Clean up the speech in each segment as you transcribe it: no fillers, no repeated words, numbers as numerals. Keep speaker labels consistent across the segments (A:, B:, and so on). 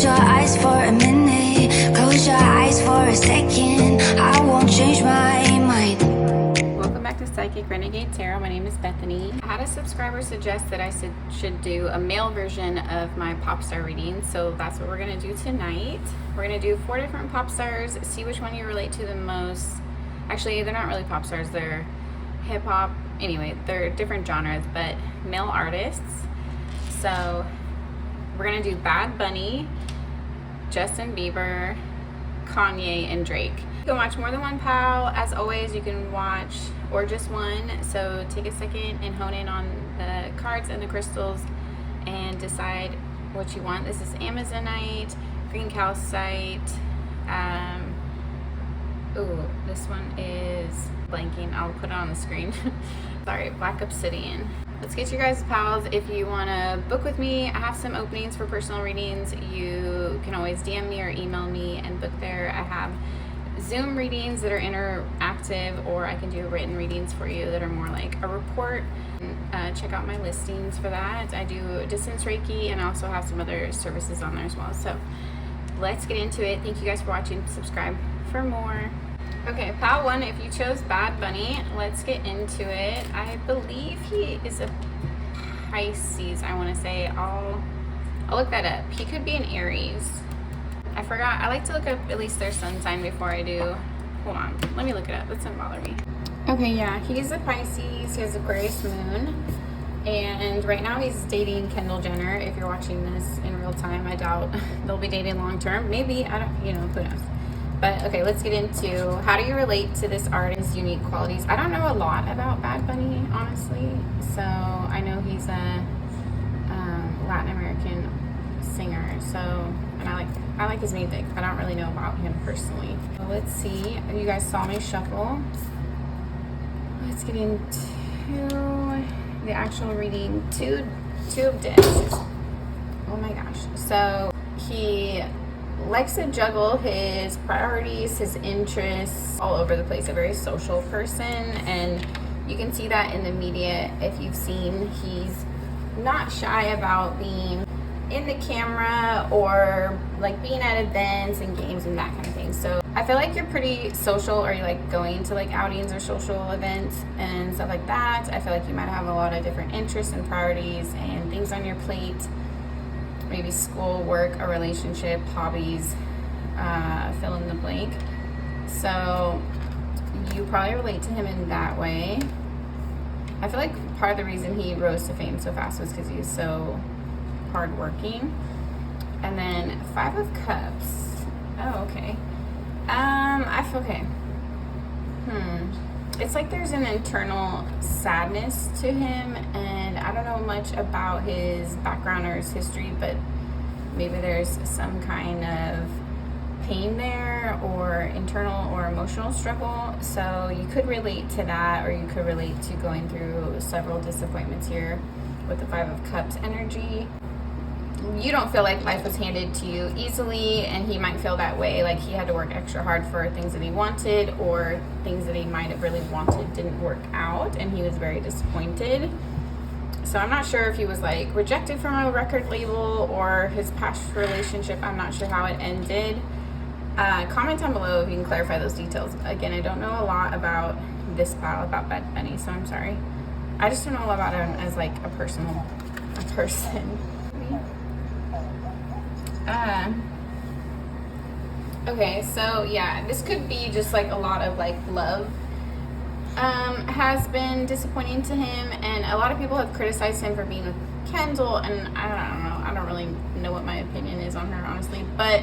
A: Close your eyes for a minute, close your eyes for a second, I won't change my mind.
B: Welcome back to Psychic Renegade Tarot. My name is Bethany. I had a subscriber suggest that I should do a male version of my pop star reading, so that's what we're going to do tonight. We're going to do 4 different pop stars, see which one you relate to the most. Actually, they're not really pop stars, they're hip hop. Anyway, they're different genres, but male artists. So we're going to do Bad Bunny, Justin Bieber, Kanye, and Drake. You can watch more than one pal. As always, you can watch or just one. So take a second and hone in on the cards and the crystals and decide what you want. This is Amazonite, green calcite. This one is blanking. I'll put it on the screen. Sorry, black obsidian. Let's get you guys pals. If you want to book with me, I have some openings for personal readings. You can always DM me or email me and book there. I have Zoom readings that are interactive, or I can do written readings for you that are more like a report. Check out my listings for that. I do distance Reiki, and I also have some other services on there as well. So let's get into it. Thank you guys for watching. Subscribe for more. Okay, pal 1, if you chose Bad Bunny, let's get into it. I believe he is a Pisces, I want to say. I'll look that up. He could be an Aries. I forgot. I like to look up at least their sun sign before I do. Hold on. Let me look it up. That doesn't bother me. Okay, yeah. He's a Pisces. He has Aquarius moon. And right now he's dating Kendall Jenner. If you're watching this in real time, I doubt they'll be dating long term. Maybe. I don't, who knows. But okay, let's get into how do you relate to this artist's unique qualities. I don't know a lot about Bad Bunny, honestly. So I know he's a Latin American singer. So, and I like his music. I don't really know about him personally. So let's see. You guys saw me shuffle. Let's get into the actual reading. Two of discs. Oh my gosh. So he likes to juggle his priorities, his interests all over the place. A very social person, and you can see that in the media. If you've seen, he's not shy about being in the camera or like being at events and games and that kind of thing. So I feel like you're pretty social, or you like going to like outings or social events and stuff like that. I feel like you might have a lot of different interests and priorities and things on your plate. Maybe school, work, a relationship, hobbies, fill in the blank. So you probably relate to him in that way. I feel like part of the reason he rose to fame so fast was because he was so hardworking. And then 5 of Cups. Oh, okay. I feel okay. It's like there's an internal sadness to him, and I don't know much about his background or his history, but maybe there's some kind of pain there, or internal or emotional struggle. So you could relate to that, or you could relate to going through several disappointments here with the 5 of Cups energy. You don't feel like life was handed to you easily, and he might feel that way, like he had to work extra hard for things that he wanted, or things that he might have really wanted didn't work out, and he was very disappointed. So I'm not sure if he was like rejected from a record label or his past relationship. I'm not sure how it ended. Comment down below if you can clarify those details. Again, I don't know a lot about this file, about Bad Bunny, so I'm sorry. I just don't know a lot about him as like a person. Okay, so yeah, this could be just like a lot of like love has been disappointing to him, and a lot of people have criticized him for being with Kendall, and I don't know, I don't really know what my opinion is on her, honestly, but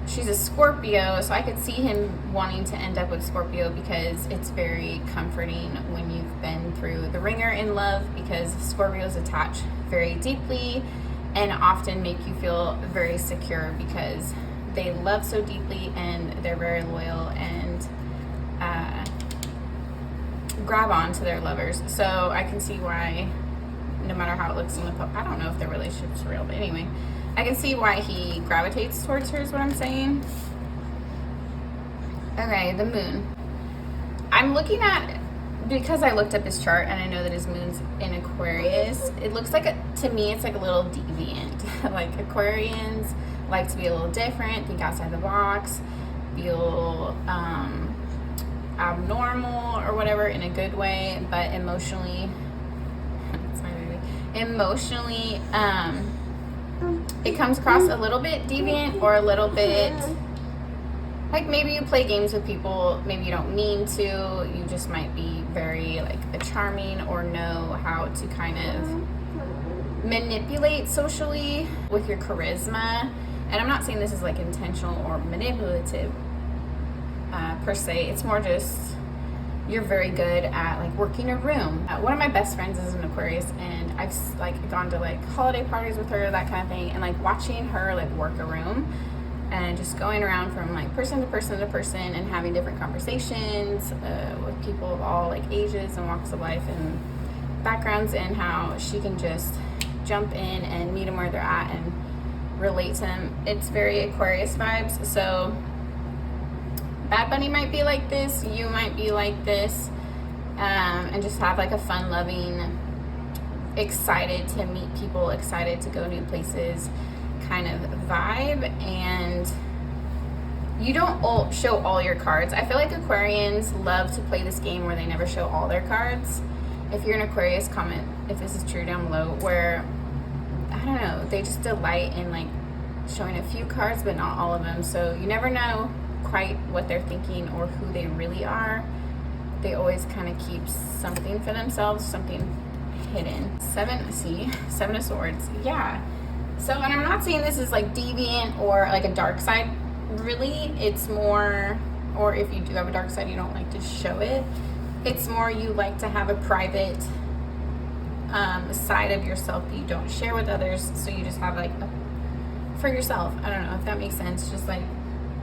B: she's a Scorpio, so I could see him wanting to end up with Scorpio because it's very comforting when you've been through the ringer in love, because Scorpios attach very deeply and often make you feel very secure because they love so deeply and they're very loyal and grab on to their lovers. So I can see why, no matter how it looks in the I don't know if their relationship's real, but anyway, I can see why he gravitates towards her is what I'm saying. Okay, the moon. I'm looking at, because I looked up his chart and I know that his moon's in Aquarius, it looks like, to me, it's like a little deviant. Like Aquarians like to be a little different, think outside the box, feel abnormal or whatever in a good way, but emotionally, that's my baby, emotionally, it comes across a little bit deviant or a little bit like maybe you play games with people, maybe you don't mean to, you just might be very like charming or know how to kind of manipulate socially with your charisma. And I'm not saying this is like intentional or manipulative per se. It's more just you're very good at like working a room. One of my best friends is an Aquarius, and I've like gone to like holiday parties with her, that kind of thing, and like watching her like work a room and just going around from like person to person to person and having different conversations with people of all like ages and walks of life and backgrounds, and how she can just jump in and meet them where they're at and relate to them. It's very Aquarius vibes. So Bad Bunny might be like this, you might be like this, and just have like a fun loving, excited to meet people, excited to go new places kind of vibe. And you don't show all your cards. I feel like Aquarians love to play this game where they never show all their cards. If you're an Aquarius, comment if this is true down below, where I don't know, they just delight in like showing a few cards but not all of them, so you never know quite what they're thinking or who they really are. They always kind of keep something for themselves, something hidden. Seven of Swords. Yeah. So, and I'm not saying this is like deviant or like a dark side, really. It's more, or if you do have a dark side, you don't like to show it. It's more you like to have a private side of yourself that you don't share with others, so you just have like for yourself. I don't know if that makes sense. Just like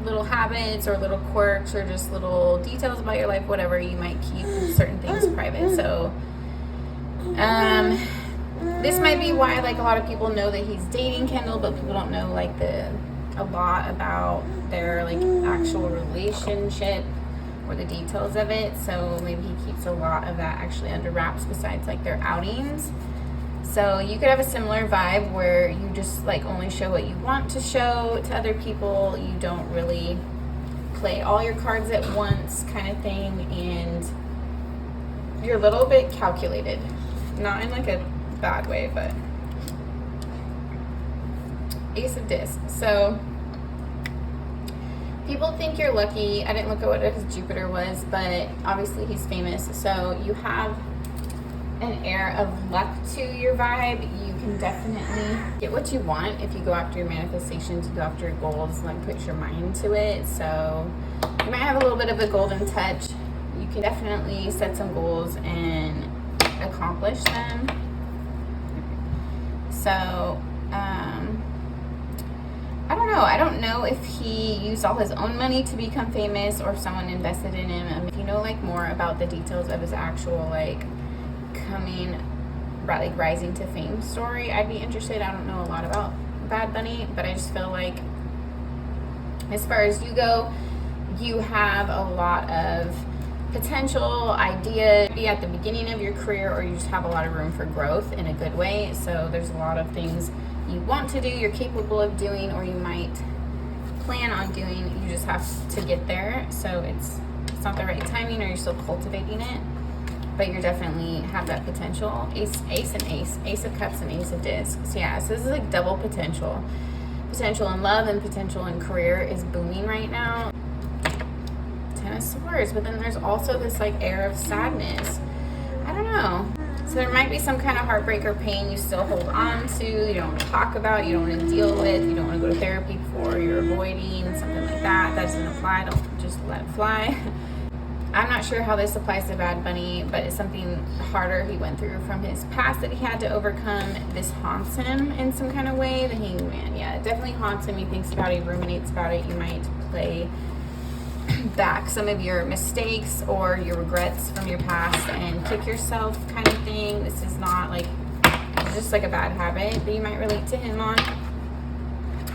B: little habits or little quirks or just little details about your life, whatever, you might keep certain things private. So this might be why like a lot of people know that he's dating Kendall, but people don't know like a lot about their like actual relationship or the details of it. So maybe he keeps a lot of that actually under wraps besides like their outings. So you could have a similar vibe where you just like only show what you want to show to other people. You don't really play all your cards at once kind of thing, and you're a little bit calculated. Not in like a bad way, but Ace of Discs. So people think you're lucky. I didn't look at what his Jupiter was, but obviously he's famous. So you have an air of luck to your vibe. You can definitely get what you want if you go after your manifestations, you go after your goals, like put your mind to it. So you might have a little bit of a golden touch. You can definitely set some goals and accomplish them. So I don't know. I don't know if he used all his own money to become famous or if someone invested in him. If you know like more about the details of his actual like rising to fame story, I'd be interested. I don't know a lot about Bad Bunny, but I just feel like as far as you go, you have a lot of potential, idea, be at the beginning of your career, or you just have a lot of room for growth in a good way. So there's a lot of things you want to do, you're capable of doing, or you might plan on doing. You just have to get there. So it's not the right timing, or you're still cultivating it, but you definitely have that potential. Ace of Cups and Ace of Discs. Yeah, so this is like double potential in love and potential in career is booming right now. 10 of Swords, but then there's also this like air of sadness. I don't know. So there might be some kind of heartbreak or pain you still hold on to, you don't want to talk about, you don't want to deal with, you don't want to go to therapy for, you're avoiding, something like that. That doesn't apply. Don't just let it fly. I'm not sure how this applies to Bad Bunny, but it's something harder he went through from his past that he had to overcome. This haunts him in some kind of way. The Hangman, yeah, it definitely haunts him. He thinks about it, he ruminates about it. You might play back some of your mistakes or your regrets from your past and kick yourself kind of thing. This is not like, it's just like a bad habit that you might relate to him on. I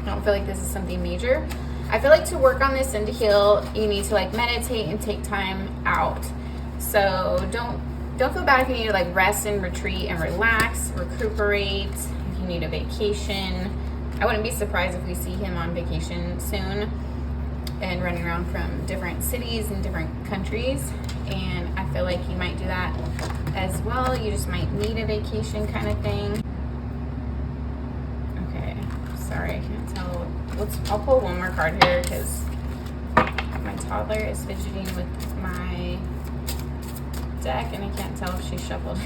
B: don't feel like this is something major. I feel like to work on this and to heal, you need to like meditate and take time out. So don't feel bad if you need to like rest and retreat and relax, recuperate. If you need a vacation, I wouldn't be surprised if we see him on vacation soon and running around from different cities and different countries. And I feel like he might do that as well. You just might need a vacation kind of thing. Okay, sorry, I can't tell. I'll pull one more card here because my toddler is fidgeting with my deck and I can't tell if she shuffled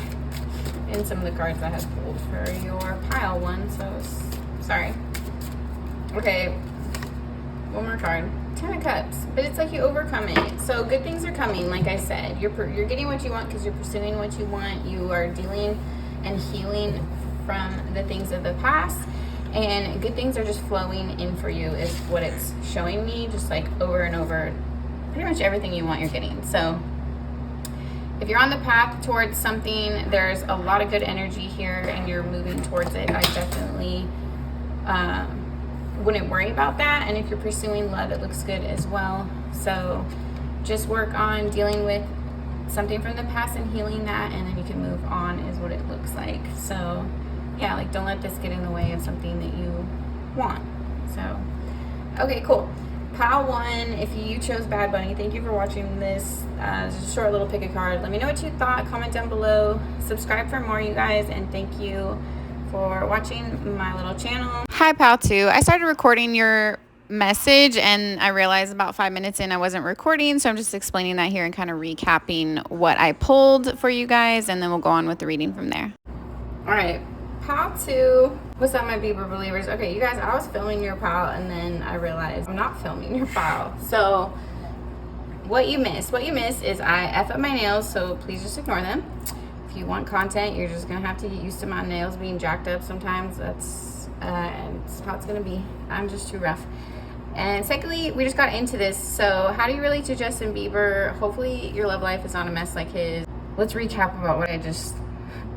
B: in some of the cards I had pulled for your pile one, so sorry. Okay, one more card. 10 of Cups, but it's like you overcome it. So good things are coming. Like I said, you're getting what you want because you're pursuing what you want. You are dealing and healing from the things of the past, and good things are just flowing in for you is what it's showing me. Just like over and over, pretty much everything you want you're getting. So if you're on the path towards something, there's a lot of good energy here and you're moving towards it. I definitely wouldn't worry about that. And if you're pursuing love, it looks good as well. So just work on dealing with something from the past and healing that, and then you can move on is what it looks like. So yeah, like don't let this get in the way of something that you want. So okay, cool. Pile one, if you chose Bad Bunny, thank you for watching this. Just a short little pick a card. Let me know what you thought. Comment down below. Subscribe for more, you guys, and thank you for watching my little channel. Hi, Pal 2. I started recording your message and I realized about 5 minutes in I wasn't recording, so I'm just explaining that here and kind of recapping what I pulled for you guys, and then we'll go on with the reading from there. All right, Pal 2. What's up, my Bieber believers? Okay, you guys, I was filming your pile and then I realized I'm not filming your pile. So what you missed is I F up my nails, so please just ignore them. If you want content, you're just gonna have to get used to my nails being jacked up sometimes. That's how it's gonna be. I'm just too rough. And secondly, we just got into this. So how do you relate to Justin Bieber? Hopefully your love life is not a mess like his. Let's recap about what I just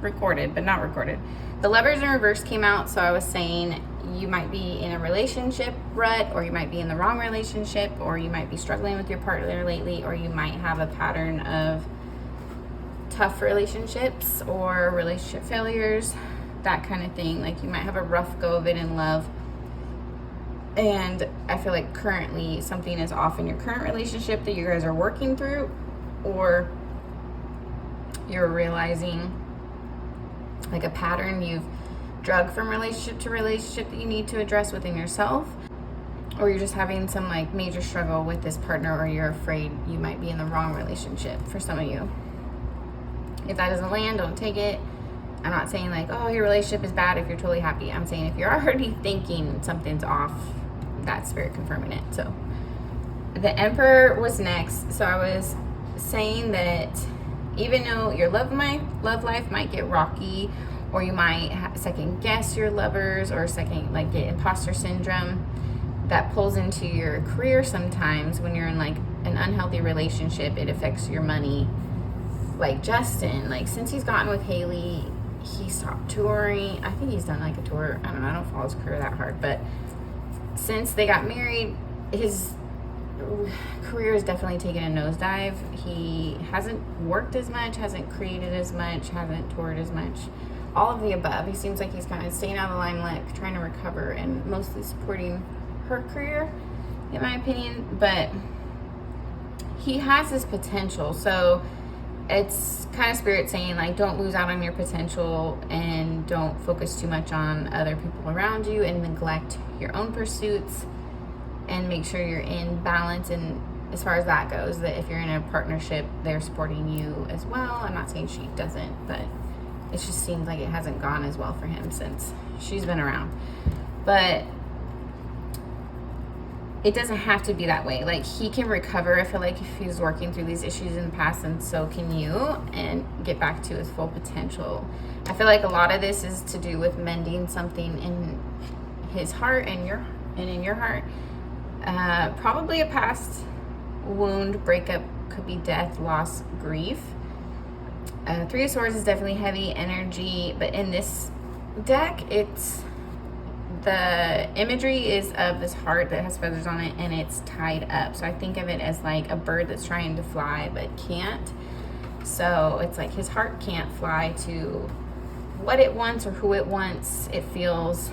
B: recorded, but not recorded. The Lovers in Reverse came out, so I was saying you might be in a relationship rut, or you might be in the wrong relationship, or you might be struggling with your partner lately, or you might have a pattern of tough relationships or relationship failures, that kind of thing. Like you might have a rough go of it in love, and I feel like currently something is off in your current relationship that you guys are working through, or you're realizing like a pattern you've drug from relationship to relationship that you need to address within yourself, or you're just having some like major struggle with this partner, or you're afraid you might be in the wrong relationship for some of you. If that doesn't land, don't take it. I'm not saying like, oh, your relationship is bad if you're totally happy. I'm saying if you're already thinking something's off, that's spirit confirming it. So the Emperor was next. So I was saying that even though your love life might get rocky, or you might second guess your lovers, or get imposter syndrome, that pulls into your career sometimes. When you're in like an unhealthy relationship, it affects your money. Like Justin, like since he's gotten with Haley, he stopped touring. I think he's done like a tour. I don't know. I don't follow his career that hard, but since they got married, his career has definitely taken a nosedive. He hasn't worked as much, hasn't created as much, hasn't toured as much. All of the above. He seems like he's kind of staying out of the limelight, trying to recover, and mostly supporting her career, in my opinion. But he has this potential, so it's kind of spirit saying like don't lose out on your potential and don't focus too much on other people around you and neglect your own pursuits, and make sure you're in balance. And as far as that goes, that if you're in a partnership, they're supporting you as well. I'm not saying she doesn't, but it just seems like it hasn't gone as well for him since she's been around. But it doesn't have to be that way. Like he can recover. I feel like if he's working through these issues in the past, and so can you, and get back to his full potential. I feel like a lot of this is to do with mending something in his heart and in your heart. Probably a past wound, breakup, could be death, loss, grief. Three of Swords is definitely heavy energy, but in this deck, the imagery is of this heart that has feathers on it and it's tied up. So I think of it as like a bird that's trying to fly but can't. So it's like his heart can't fly to what it wants or who it wants. It feels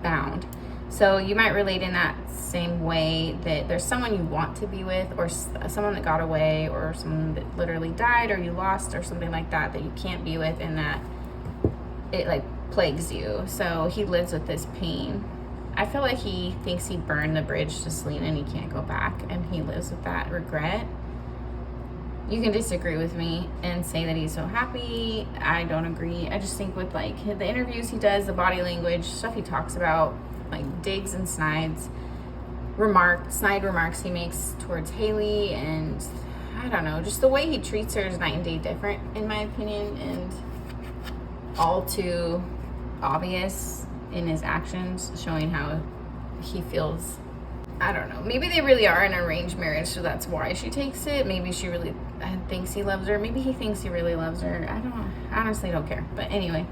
B: bound. So you might relate in that same way, that there's someone you want to be with, or someone that got away, or someone that literally died, or you lost, or something like that, that you can't be with, and that it like plagues you. So he lives with this pain. I feel like he thinks he burned the bridge to Selena and he can't go back, and he lives with that regret. You can disagree with me and say that he's so happy. I don't agree. I just think with like the interviews he does, the body language, stuff he talks about, like digs and snide remarks he makes towards Haley, and I don't know, just the way he treats her is night and day different in my opinion, and all too obvious in his actions, showing how he feels. I don't know, maybe they really are in an arranged marriage, so that's why she takes it. Maybe she really thinks he loves her, maybe he thinks he really loves her. I honestly don't care. But anyway,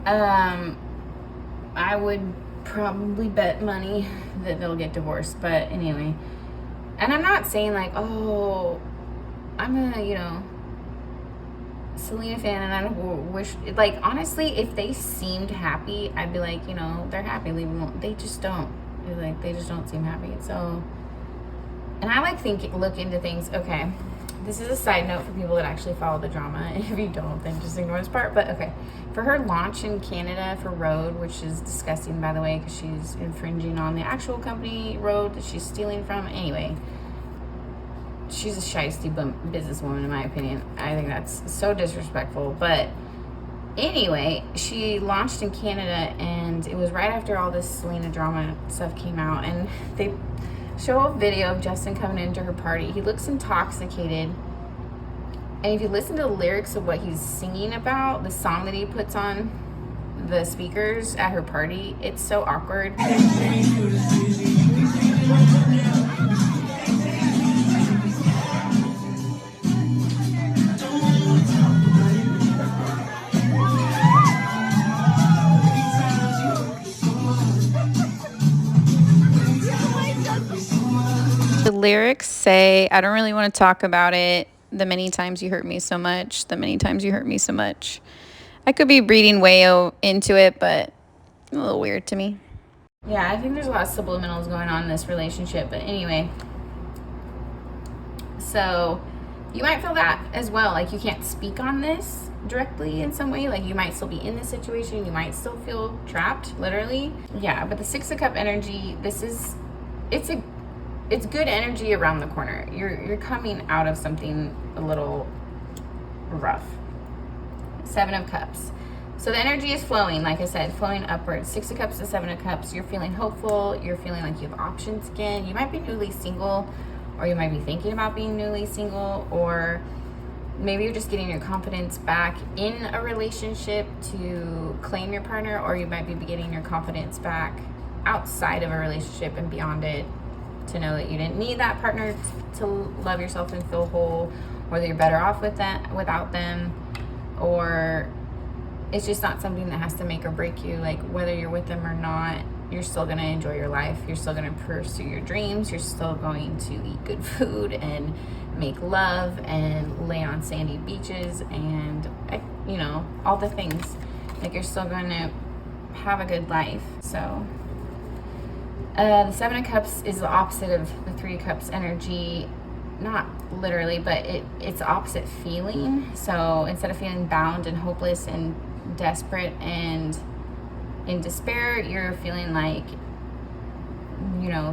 B: I would probably bet money that they'll get divorced. But anyway, and I'm not saying like, oh, I'm a Selena fan and I wish, like, honestly, if they seemed happy, I'd be like, they're happy, leave them alone. They just don't. They just don't seem happy. So, and I like look into things. Okay, this is a side note for people that actually follow the drama. If you don't, then just ignore this part. But okay, for her launch in Canada for Rode, which is disgusting, by the way, because she's infringing on the actual company Rode that she's stealing from. Anyway, she's a shiesty businesswoman, in my opinion. I think that's so disrespectful. But anyway, she launched in Canada, and it was right after all this Selena drama stuff came out, and they show a video of Justin coming into her party. He looks intoxicated, and if you listen to the lyrics of what he's singing about, the song that he puts on the speakers at her party, it's so awkward. The lyrics say, I don't really want to talk about it. The many times you hurt me so much. The many times you hurt me so much. I could be reading way into it, but a little weird to me. Yeah, I think there's a lot of subliminals going on in this relationship. But anyway, so you might feel that as well. Like you can't speak on this directly in some way. Like you might still be in this situation. You might still feel trapped, literally. Yeah, but the Six of Cup energy, it's good energy around the corner. You're coming out of something a little rough. Seven of Cups. So the energy is flowing, like I said, flowing upwards. Six of Cups to Seven of Cups. You're feeling hopeful. You're feeling like you have options again. You might be newly single, or you might be thinking about being newly single, or maybe you're just getting your confidence back in a relationship to claim your partner, or you might be getting your confidence back outside of a relationship and beyond it, to know that you didn't need that partner to love yourself and feel whole, or that you're better off without them, or it's just not something that has to make or break you. Like whether you're with them or not, you're still going to enjoy your life. You're still going to pursue your dreams. You're still going to eat good food and make love and lay on sandy beaches and all the things. Like you're still going to have a good life. So the Seven of Cups is the opposite of the Three of Cups energy. Not literally, but it's the opposite feeling. So instead of feeling bound and hopeless and desperate and in despair, you're feeling like,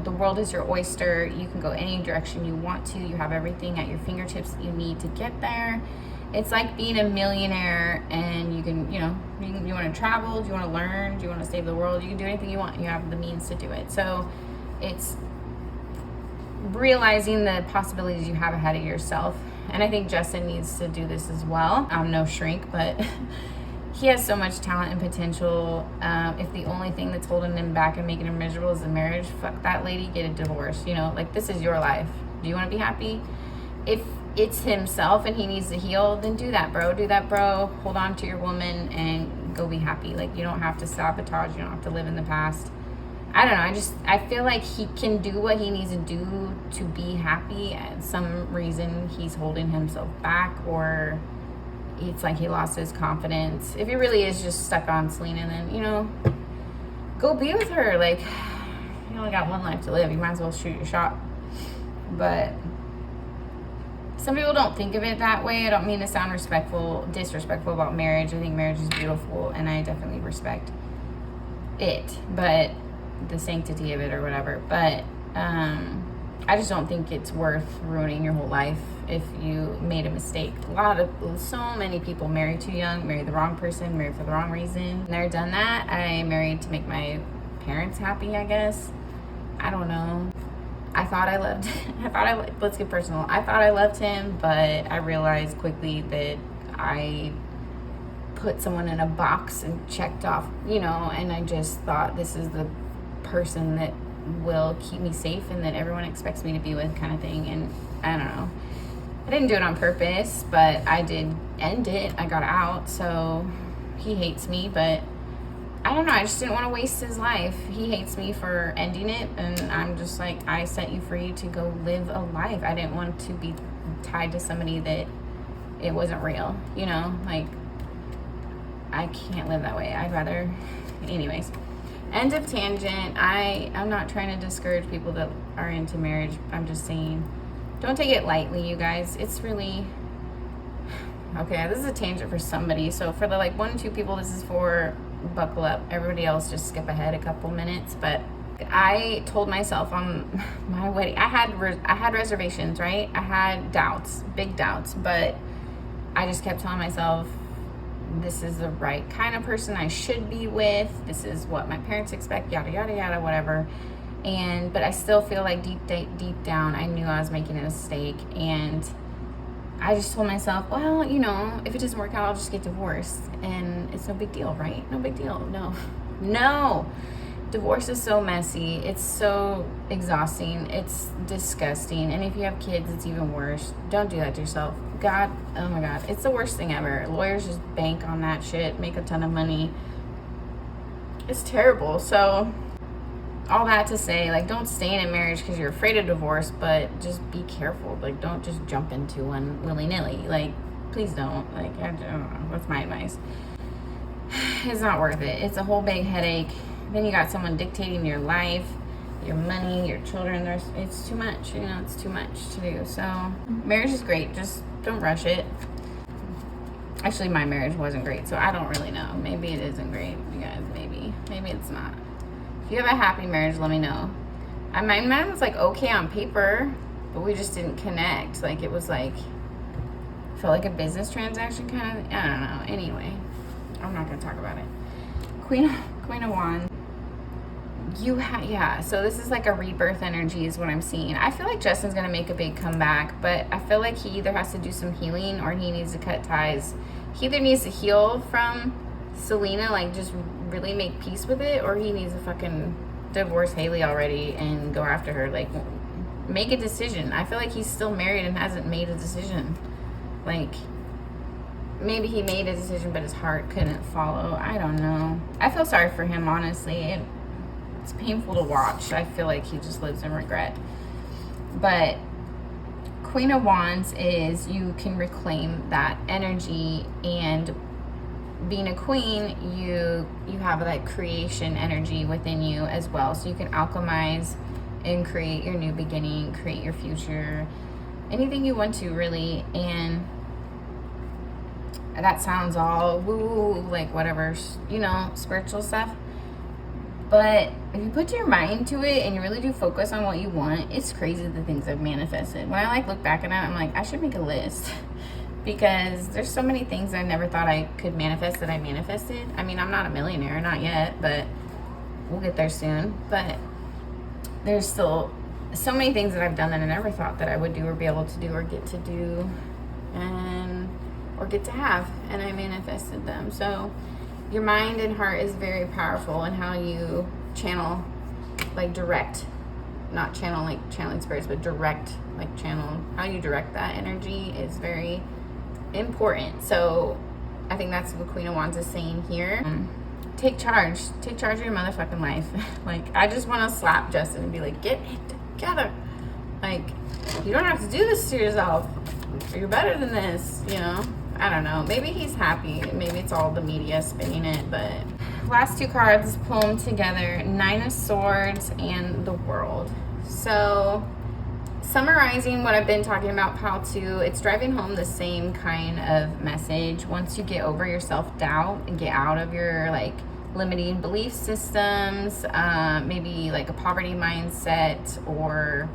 B: the world is your oyster. You can go any direction you want to. You have everything at your fingertips that you need to get there. It's like being a millionaire, and you can, you want to travel, do you want to learn, do you want to save the world, you can do anything you want. You have the means to do it. So it's realizing the possibilities you have ahead of yourself. And I think Justin needs to do this as well. I'm no shrink, but he has so much talent and potential. If the only thing that's holding him back and making him miserable is the marriage, fuck that lady, get a divorce. This is your life. Do you want to be happy? If it's himself and he needs to heal, then do that, bro. Hold on to your woman and go be happy. Like, you don't have to sabotage. You don't have to live in the past. I don't know. I feel like he can do what he needs to do to be happy. And some reason he's holding himself back, or it's like he lost his confidence. If he really is just stuck on Selena, then, go be with her. Like, only got one life to live. You might as well shoot your shot. But some people don't think of it that way. I don't mean to sound disrespectful about marriage. I think marriage is beautiful, and I definitely respect it, but the sanctity of it or whatever. But I just don't think it's worth ruining your whole life if you made a mistake. So many people marry too young, marry the wrong person, marry for the wrong reason. Never done that. I married to make my parents happy, I guess. I don't know. Let's get personal. I thought I loved him, but I realized quickly that I put someone in a box and checked off, and I just thought this is the person that will keep me safe and that everyone expects me to be with, kind of thing. And I don't know. I didn't do it on purpose, but I did end it. I got out, so he hates me, but I don't know. I just didn't want to waste his life. He hates me for ending it, and I'm just like, I set you free to go live a life. I didn't want to be tied to somebody that it wasn't real, like, I can't live that way. I'd rather, anyways. End of tangent. I'm not trying to discourage people that are into marriage. I'm just saying, don't take it lightly, you guys. It's really, okay, this is a tangent for somebody. So for the 1 or 2 people this is for, buckle up. Everybody else just skip ahead a couple minutes. But I told myself on my wedding, I had reservations, right? I had doubts, big doubts, but I just kept telling myself, this is the right kind of person I should be with. This is what my parents expect, yada, yada, yada, whatever. But I still feel like deep down, I knew I was making a mistake. And I just told myself, well, if it doesn't work out, I'll just get divorced. And it's no big deal, right? No big deal. No. Divorce is so messy. It's so exhausting. It's disgusting. And if you have kids, it's even worse. Don't do that to yourself. God, oh my God, it's the worst thing ever. Lawyers just bank on that shit, make a ton of money. It's terrible. So all that to say, don't stay in a marriage because you're afraid of divorce, but just be careful. Don't just jump into one willy-nilly. Please don't. I don't know. That's my advice. It's not worth it. It's a whole big headache. Then you got someone dictating your life, your money, your children. It's too much. It's too much to do. So marriage is great. Just don't rush it. Actually, my marriage wasn't great, so I don't really know. Maybe it isn't great, you guys. Maybe it's not. If you have a happy marriage, let me know. My man was okay on paper, but we just didn't connect. It was felt like a business transaction kind of. I don't know. Anyway, I'm not gonna talk about it. Queen of Wands. So this is a rebirth energy is what I'm seeing. I feel like Justin's gonna make a big comeback, but I feel like he either has to do some healing or he needs to cut ties. He either needs to heal from Selena, just really make peace with it, or he needs to fucking divorce Haley already and go after her. Make a decision. I feel like he's still married and hasn't made a decision. Maybe he made a decision, but his heart couldn't follow. I don't know. I feel sorry for him, honestly. It's painful to watch. I feel like he just lives in regret. But Queen of Wands is you can reclaim that energy, and being a queen, you have that creation energy within you as well. So you can alchemize and create your new beginning, create your future, anything you want to, really. And that sounds all woo, whatever, spiritual stuff. But if you put your mind to it and you really do focus on what you want, it's crazy the things I've manifested. When I look back at it, I'm I should make a list. Because there's so many things I never thought I could manifest that I manifested. I mean, I'm not a millionaire, not yet, but we'll get there soon. But there's still so many things that I've done that I never thought that I would do or be able to do or get to do or get to have, and I manifested them. So your mind and heart is very powerful, and how you channel, direct, not channel channeling spirits, but direct, channel, how you direct that energy is very important. So I think that's what Queen of Wands is saying here. Take charge of your motherfucking life. I just want to slap Justin and be get it together. You don't have to do this to yourself. You're better than this, I don't know. Maybe he's happy. Maybe it's all the media spinning it, but last two cards, pull them together. Nine of Swords and the World. So summarizing what I've been talking about, pile 2, it's driving home the same kind of message. Once you get over your self-doubt and get out of your like limiting belief systems, maybe like a poverty mindset or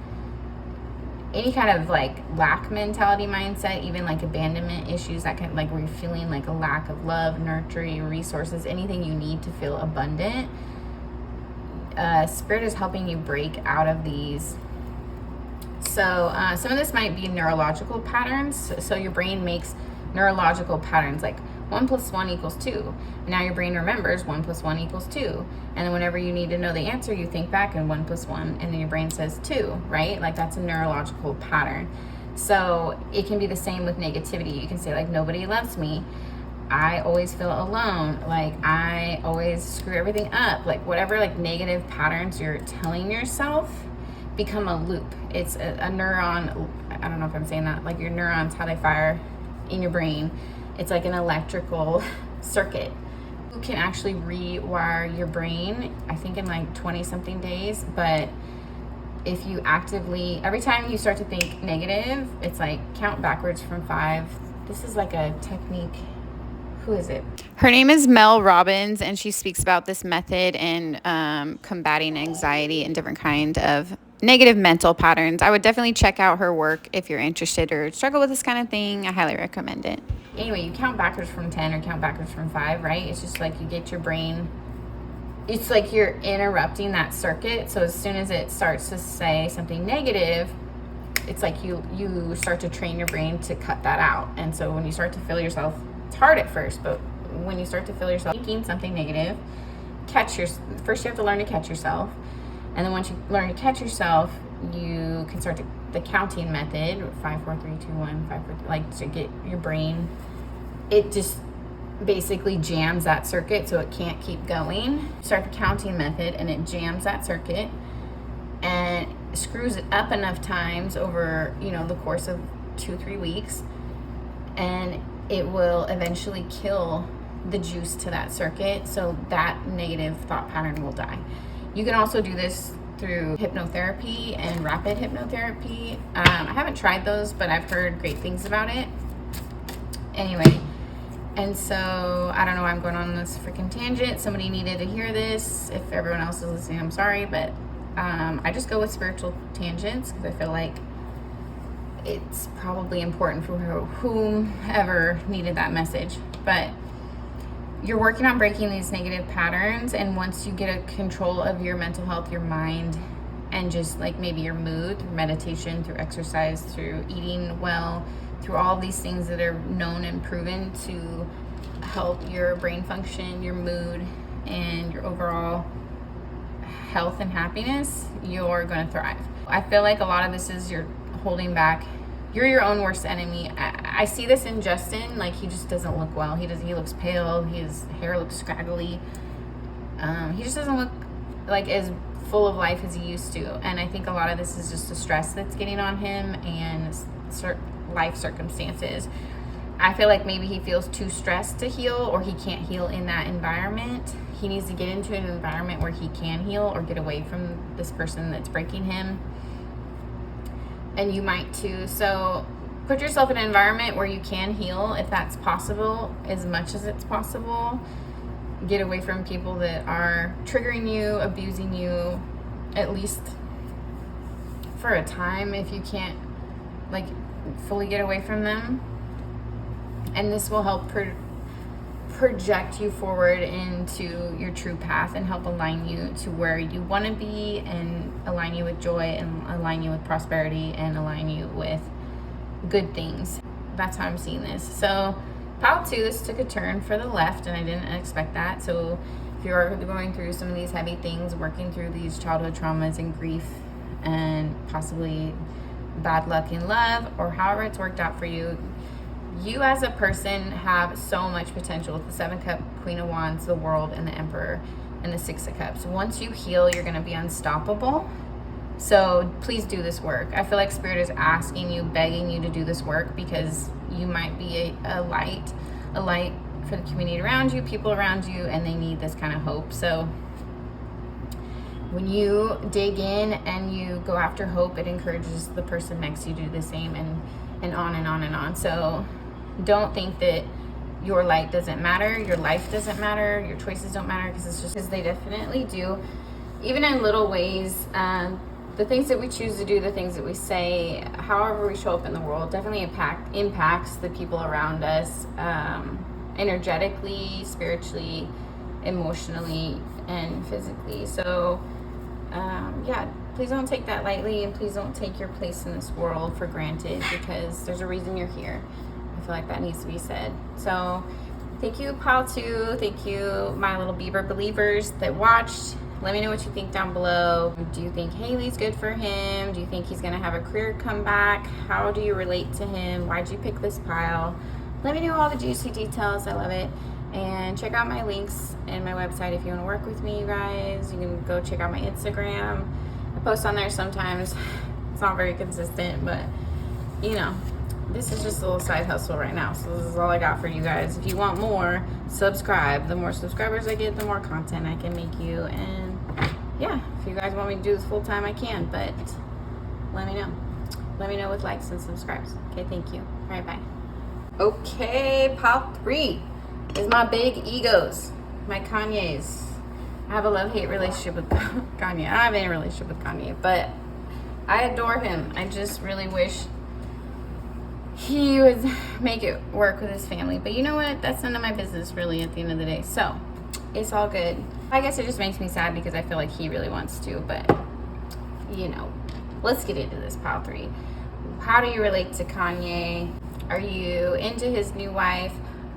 B: any kind of like lack mentality mindset, even like abandonment issues, that kind of like where you're feeling like a lack of love, nurturing, resources, anything you need to feel abundant. Spirit is helping you break out of these. So some of this might be neurological patterns. So your brain makes neurological patterns like 1 + 1 = 2. Now your brain remembers 1 + 1 = 2. And then whenever you need to know the answer, you think back and 1 + 1, and then your brain says 2, right? Like that's a neurological pattern. So it can be the same with negativity. You can say like, nobody loves me. I always feel alone. Like I always screw everything up. Like whatever like negative patterns you're telling yourself become a loop. It's a neuron. I don't know if I'm saying that. Like your neurons, how they fire in your brain. It's like an electrical circuit. You can actually rewire your brain, I think in like 20 something days. But if you actively, every time you start to think negative, it's like count backwards from 5. This is like a technique. Who is it? Her name is Mel Robbins, and she speaks about this method in combating anxiety and different kind of negative mental patterns. I would definitely check out her work if you're interested or struggle with this kind of thing. I highly recommend it. Anyway, you count backwards from 10 or count backwards from 5, right? It's just like you get your brain, it's like you're interrupting that circuit. So as soon as it starts to say something negative, it's like you start to train your brain to cut that out. And so when you start to feel yourself, it's hard at first, but when you start to feel yourself thinking something negative, first you have to learn to catch yourself. And then once you learn to catch yourself, you can start the counting method, 5, 4, 3, 2, 1, 5, 4, like to get your brain, it just basically jams that circuit so it can't keep going. Start the counting method and it jams that circuit and screws it up enough times over, the course of 2-3 weeks, and it will eventually kill the juice to that circuit, so that negative thought pattern will die. You can also do this through hypnotherapy and rapid hypnotherapy. I haven't tried those, but I've heard great things about it. Anyway, and so I don't know why I'm going on this freaking tangent. Somebody needed to hear this. If everyone else is listening, I'm sorry, but I just go with spiritual tangents because I feel like it's probably important for whomever needed that message. But you're working on breaking these negative patterns, and once you get a control of your mental health, your mind, and just like maybe your mood, through meditation, through exercise, through eating well, through all these things that are known and proven to help your brain function, your mood, and your overall health and happiness, you're going to thrive. I feel like a lot of this is you're holding back. You're your own worst enemy. I see this in Justin. Like, he just doesn't look well. He looks pale. His hair looks scraggly. He just doesn't look like as full of life as he used to. And I think a lot of this is just the stress that's getting on him and life circumstances. I feel like maybe he feels too stressed to heal, or he can't heal in that environment. He needs to get into an environment where he can heal, or get away from this person that's breaking him. And you might too. So put yourself in an environment where you can heal, if that's possible, as much as it's possible. Get away from people that are triggering you, abusing you, at least for a time, if you can't like fully get away from them. And this will help project you forward into your true path and help align you to where you want to be, and align you with joy, and align you with prosperity, and align you with good things. That's how I'm seeing this. So pile 2, this took a turn for the left, and I didn't expect that. So if you're going through some of these heavy things, working through these childhood traumas and grief, and possibly bad luck in love, or however it's worked out for you, you as a person have so much potential with the 7 Cup, Queen of Wands, the World, and the Emperor, and the 6 of Cups. Once you heal, you're going to be unstoppable. So please do this work. I feel like Spirit is asking you, begging you to do this work, because you might be a light for the community around you, people around you, and they need this kind of hope. So when you dig in and you go after hope, it encourages the person next to you to do the same, and on and on and on. So don't think that your light doesn't matter, your life doesn't matter, your choices don't matter, because it's just, because they definitely do. Even in little ways, the things that we choose to do, the things that we say, however we show up in the world, definitely impacts the people around us, energetically, spiritually, emotionally, and physically. So yeah, please don't take that lightly, and please don't take your place in this world for granted, because there's a reason you're here. I feel like that needs to be said. So thank you, Pile 2. Thank you, my little Bieber believers that watched. Let me know what you think down below. Do you think Haley's good for him? Do you think he's gonna have a career comeback? How do you relate to him? Why'd you pick this pile? Let me know all the juicy details. I love it. And check out my links and my website if you want to work with me, you guys. You can go check out my Instagram. I post on there sometimes. It's not very consistent, but you know, this is just a little side hustle right now. So this is all I got for you guys. If you want more, subscribe. The more subscribers I get, the more content I can make you. And yeah, if you guys want me to do this full time, I can, but let me know. Let me know with likes and subscribes. Okay, thank you. All right, bye. Okay, pile 3 is my big egos, my Kanye's. I have a love-hate relationship with Kanye. I don't have any relationship with Kanye, but I adore him. I just really wish he would make it work with his family. But you know what? That's none of my business, really, at the end of the day. So it's all good. I guess it just makes me sad because I feel like he really wants to, but you know, let's get into this, pile 3. How do you relate to Kanye? Are you into his new wife?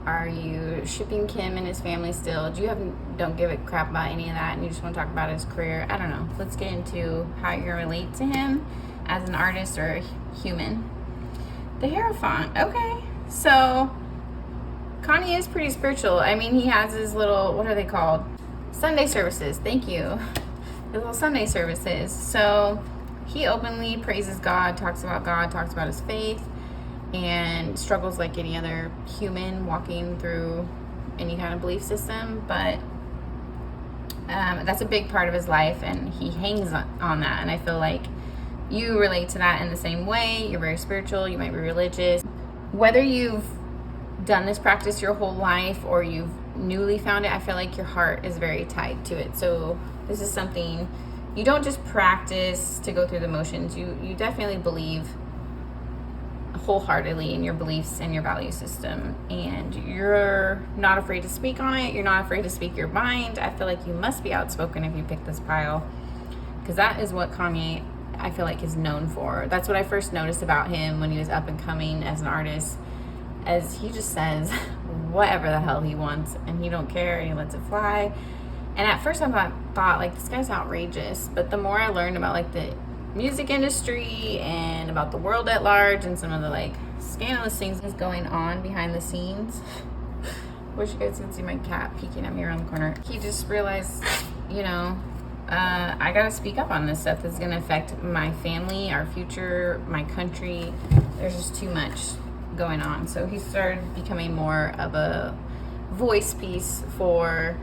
B: Are you shipping Kim and his family still? Do you don't give a crap about any of that and you just want to talk about his career? I don't know. Let's get into how you relate to him as an artist or a human. The Hierophant. Okay. So Kanye is pretty spiritual. I mean, he has his little, what are they called? Sunday services. Thank you. His little Sunday services. So he openly praises God, talks about his faith, and struggles like any other human walking through any kind of belief system. But that's a big part of his life, and he hangs on that. And I feel like you relate to that in the same way. You're very spiritual, you might be religious. Whether you've done this practice your whole life or you've newly found it, I feel like your heart is very tied to it. So this is something you don't just practice to go through the motions. You definitely believe wholeheartedly in your beliefs and your value system, and you're not afraid to speak on it. You're not afraid to speak your mind. I feel like you must be outspoken if you pick this pile, because that is what Kanye, I feel like, is known for. That's what I first noticed about him when he was up and coming as an artist, as he just says whatever the hell he wants and he don't care and he lets it fly. And at first I thought like, this guy's outrageous, but the more I learned about like the music industry and about the world at large and some of the like scandalous things going on behind the scenes, wish you guys could see my cat peeking at me around the corner. He just realized, you know, I gotta speak up on this stuff that's gonna affect my family, our future, my country. There's just too much going on. So he started becoming more of a voice piece for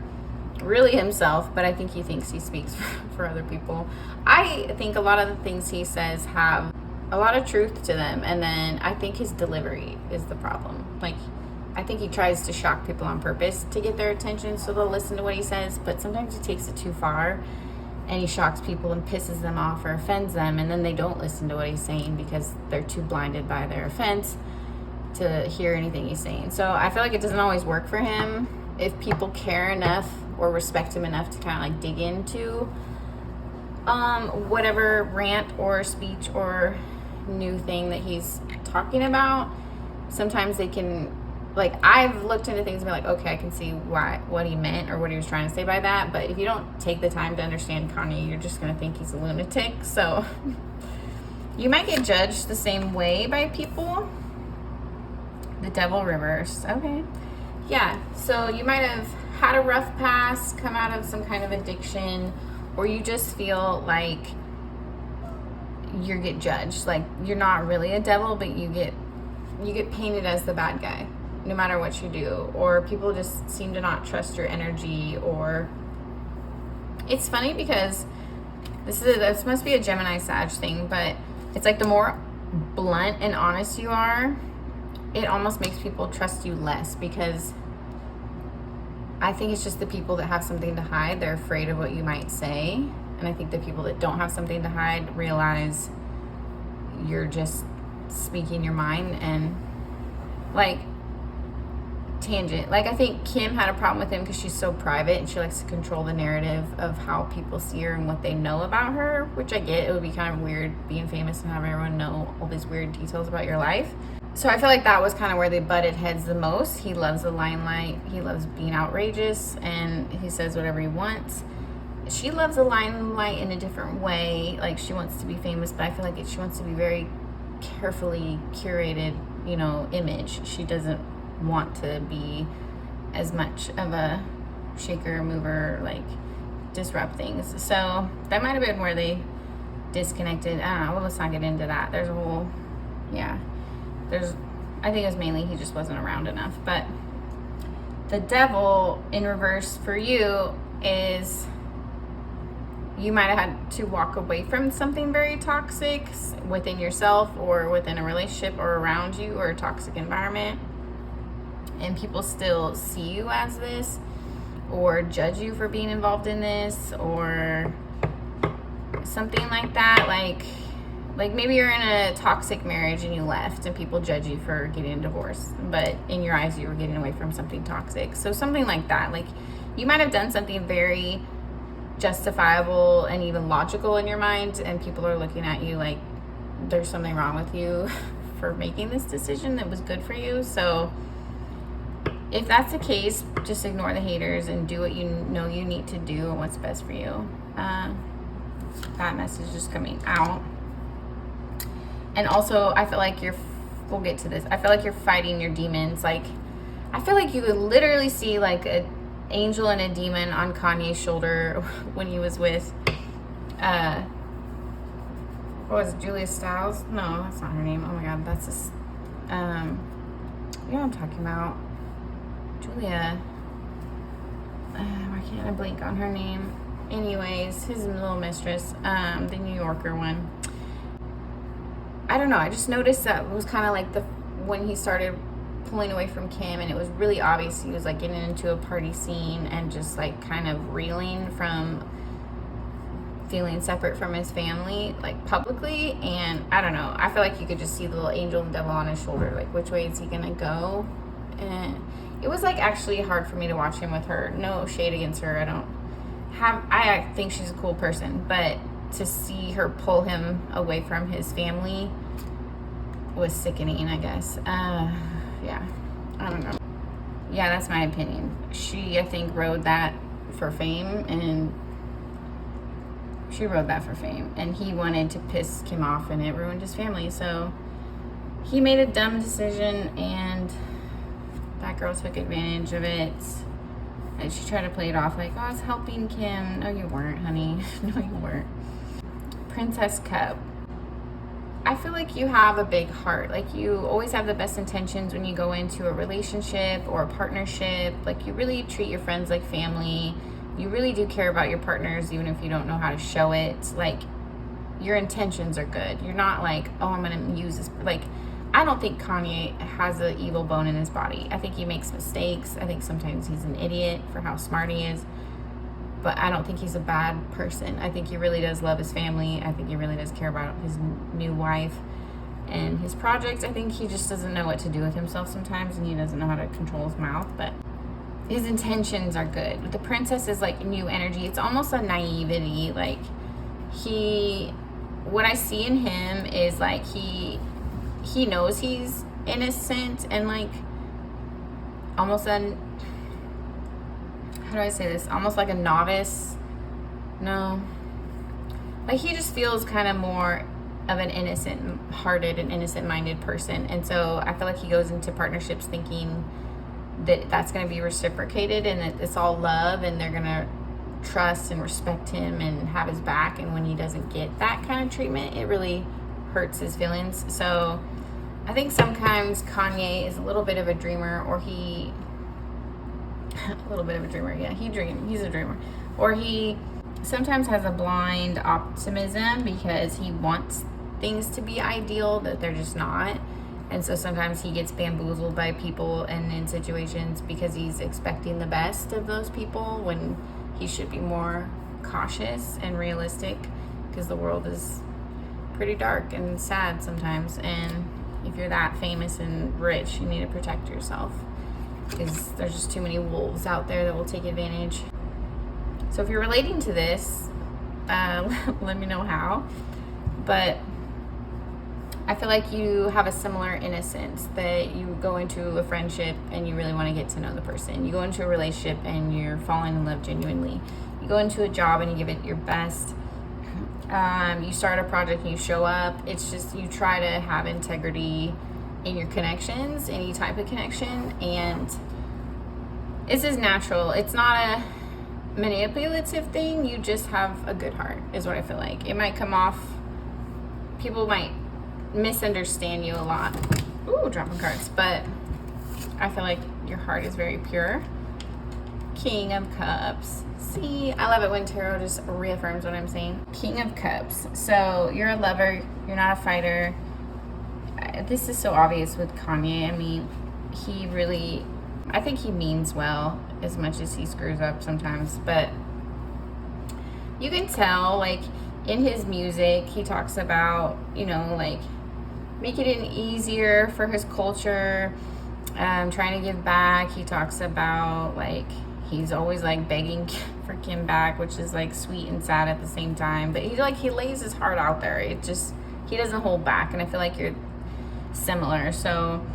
B: really himself, but I think he thinks he speaks for other people. I think a lot of the things he says have a lot of truth to them, and then I think his delivery is the problem. Like, I think he tries to shock people on purpose to get their attention so they'll listen to what he says, but sometimes he takes it too far and he shocks people and pisses them off or offends them, and then they don't listen to what he's saying because they're too blinded by their offense to hear anything he's saying. So I feel like it doesn't always work for him if people care enough or respect him enough to kind of like dig into whatever rant or speech or new thing that he's talking about. Sometimes they can, like, I've looked into things and be like, okay, I can see what he meant or what he was trying to say by that. But if you don't take the time to understand Kanye, you're just gonna think he's a lunatic. So you might get judged the same way by people. The devil reverse. Okay. Yeah, so you might have had a rough past, come out of some kind of addiction, or you just feel like you get judged. Like, you're not really a devil, but you get painted as the bad guy. no matter what you do, or people just seem to not trust your energy. Or it's funny because this must be a Gemini Sag thing, but it's like the more blunt and honest you are, it almost makes people trust you less, because I think it's just the people that have something to hide, they're afraid of what you might say. And I think the people that don't have something to hide realize you're just speaking your mind. And like, tangent, like, I think Kim had a problem with him because she's so private and she likes to control the narrative of how people see her and what they know about her, which I get. It would be kind of weird being famous and having everyone know all these weird details about your life. So I feel like that was kind of where they butted heads the most. He loves the limelight, he loves being outrageous, and he says whatever he wants. She loves the limelight in a different way. Like, she wants to be famous, but I feel like she wants to be very carefully curated, you know, image. She doesn't want to be as much of a shaker, mover, like disrupt things. So that might have been where they disconnected. I don't know. Well, let's not get into that. There's a whole, yeah. I think it was mainly he just wasn't around enough. But the devil in reverse for you is you might have had to walk away from something very toxic within yourself or within a relationship or around you, or a toxic environment, and people still see you as this or judge you for being involved in this or something like that. Like maybe you're in a toxic marriage and you left and people judge you for getting a divorce, but in your eyes you were getting away from something toxic. So something like that. Like, you might have done something very justifiable and even logical in your mind, and people are looking at you like there's something wrong with you for making this decision that was good for you. So if that's the case, just ignore the haters and do what you know you need to do and what's best for you. That message is coming out. And also, I feel like we'll get to this, I feel like you're fighting your demons. Like, I feel like you could literally see like an angel and a demon on Kanye's shoulder when he was with, what was it, Julia Stiles? No, that's not her name. Oh my God, that's this, you know what I'm talking about. Julia, why can't I blink on her name? Anyways, his little mistress, the New Yorker one. I don't know, I just noticed that it was kind of like when he started pulling away from Kim, and it was really obvious he was like getting into a party scene and just like kind of reeling from feeling separate from his family, like publicly. And I don't know, I feel like you could just see the little angel and devil on his shoulder, like which way is he gonna go. And it was like actually hard for me to watch him with her. No shade against her, I think she's a cool person, but to see her pull him away from his family was sickening, I guess. Yeah, I don't know. Yeah, that's my opinion. She, I think, rode that for fame, and he wanted to piss Kim off, and it ruined his family. So he made a dumb decision, and that girl took advantage of it. And she tried to play it off like, oh, I was helping Kim. No, you weren't, honey. No, you weren't. Princess Cup. I feel like you have a big heart. Like, you always have the best intentions when you go into a relationship or a partnership. Like, you really treat your friends like family. You really do care about your partners, even if you don't know how to show it. Like, your intentions are good. You're not like, oh, I'm going to use this. Like, I don't think Kanye has an evil bone in his body. I think he makes mistakes. I think sometimes he's an idiot for how smart he is. But I don't think he's a bad person. I think he really does love his family. I think he really does care about his new wife and his projects. I think he just doesn't know what to do with himself sometimes, and he doesn't know how to control his mouth. But his intentions are good. The princess is like new energy. It's almost a naivety. Like, what I see in him is like he knows he's innocent, and like almost how do I say this? Almost like a novice. No. Like, he just feels kind of more of an innocent-hearted and innocent-minded person. And so I feel like he goes into partnerships thinking that that's going to be reciprocated and that it's all love and they're going to trust and respect him and have his back. And when he doesn't get that kind of treatment, it really hurts his feelings. So I think sometimes Kanye is a little bit of a dreamer, or a little bit of a dreamer, yeah, he's a dreamer. Or he sometimes has a blind optimism because he wants things to be ideal that they're just not. And so sometimes he gets bamboozled by people and in situations because he's expecting the best of those people when he should be more cautious and realistic, because the world is pretty dark and sad sometimes. And if you're that famous and rich, you need to protect yourself, because there's just too many wolves out there that will take advantage. So if you're relating to this, let me know how. But I feel like you have a similar innocence, that you go into a friendship and you really want to get to know the person. You go into a relationship and you're falling in love genuinely. You go into a job and you give it your best. You start a project and you show up. It's just, you try to have integrity in your connections, any type of connection. And this is natural. It's not a manipulative thing. You just have a good heart, is what I feel like. It might come off, people might misunderstand you a lot. Ooh, dropping cards. But I feel like your heart is very pure. King of Cups. See, I love it when tarot just reaffirms what I'm saying. King of Cups. So you're a lover. You're not a fighter. This is so obvious with Kanye. I mean, he really, I think he means well, as much as he screws up sometimes. But you can tell, like, in his music, he talks about, you know, like, making it easier for his culture, trying to give back. He talks about, like, he's always, like, begging for Kim back, which is, like, sweet and sad at the same time. But he lays his heart out there. It just, he doesn't hold back. And I feel like you're similar. So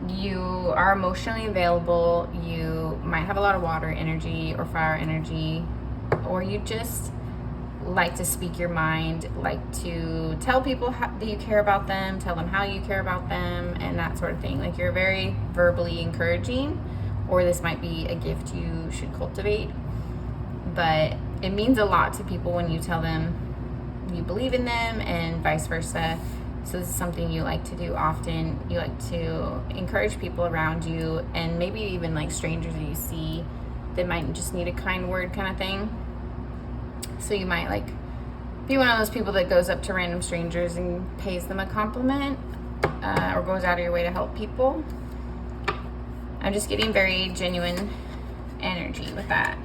B: you are emotionally available. You might have a lot of water energy or fire energy, or you just like to speak your mind, like to tell people that you care about them, tell them how you care about them, and that sort of thing. Like, you're very verbally encouraging, or this might be a gift you should cultivate. But it means a lot to people when you tell them you believe in them, and vice versa. So this is something you like to do often. You like to encourage people around you, and maybe even like strangers that you see that might just need a kind word kind of thing. So you might like be one of those people that goes up to random strangers and pays them a compliment, or goes out of your way to help people. I'm just getting very genuine energy with that.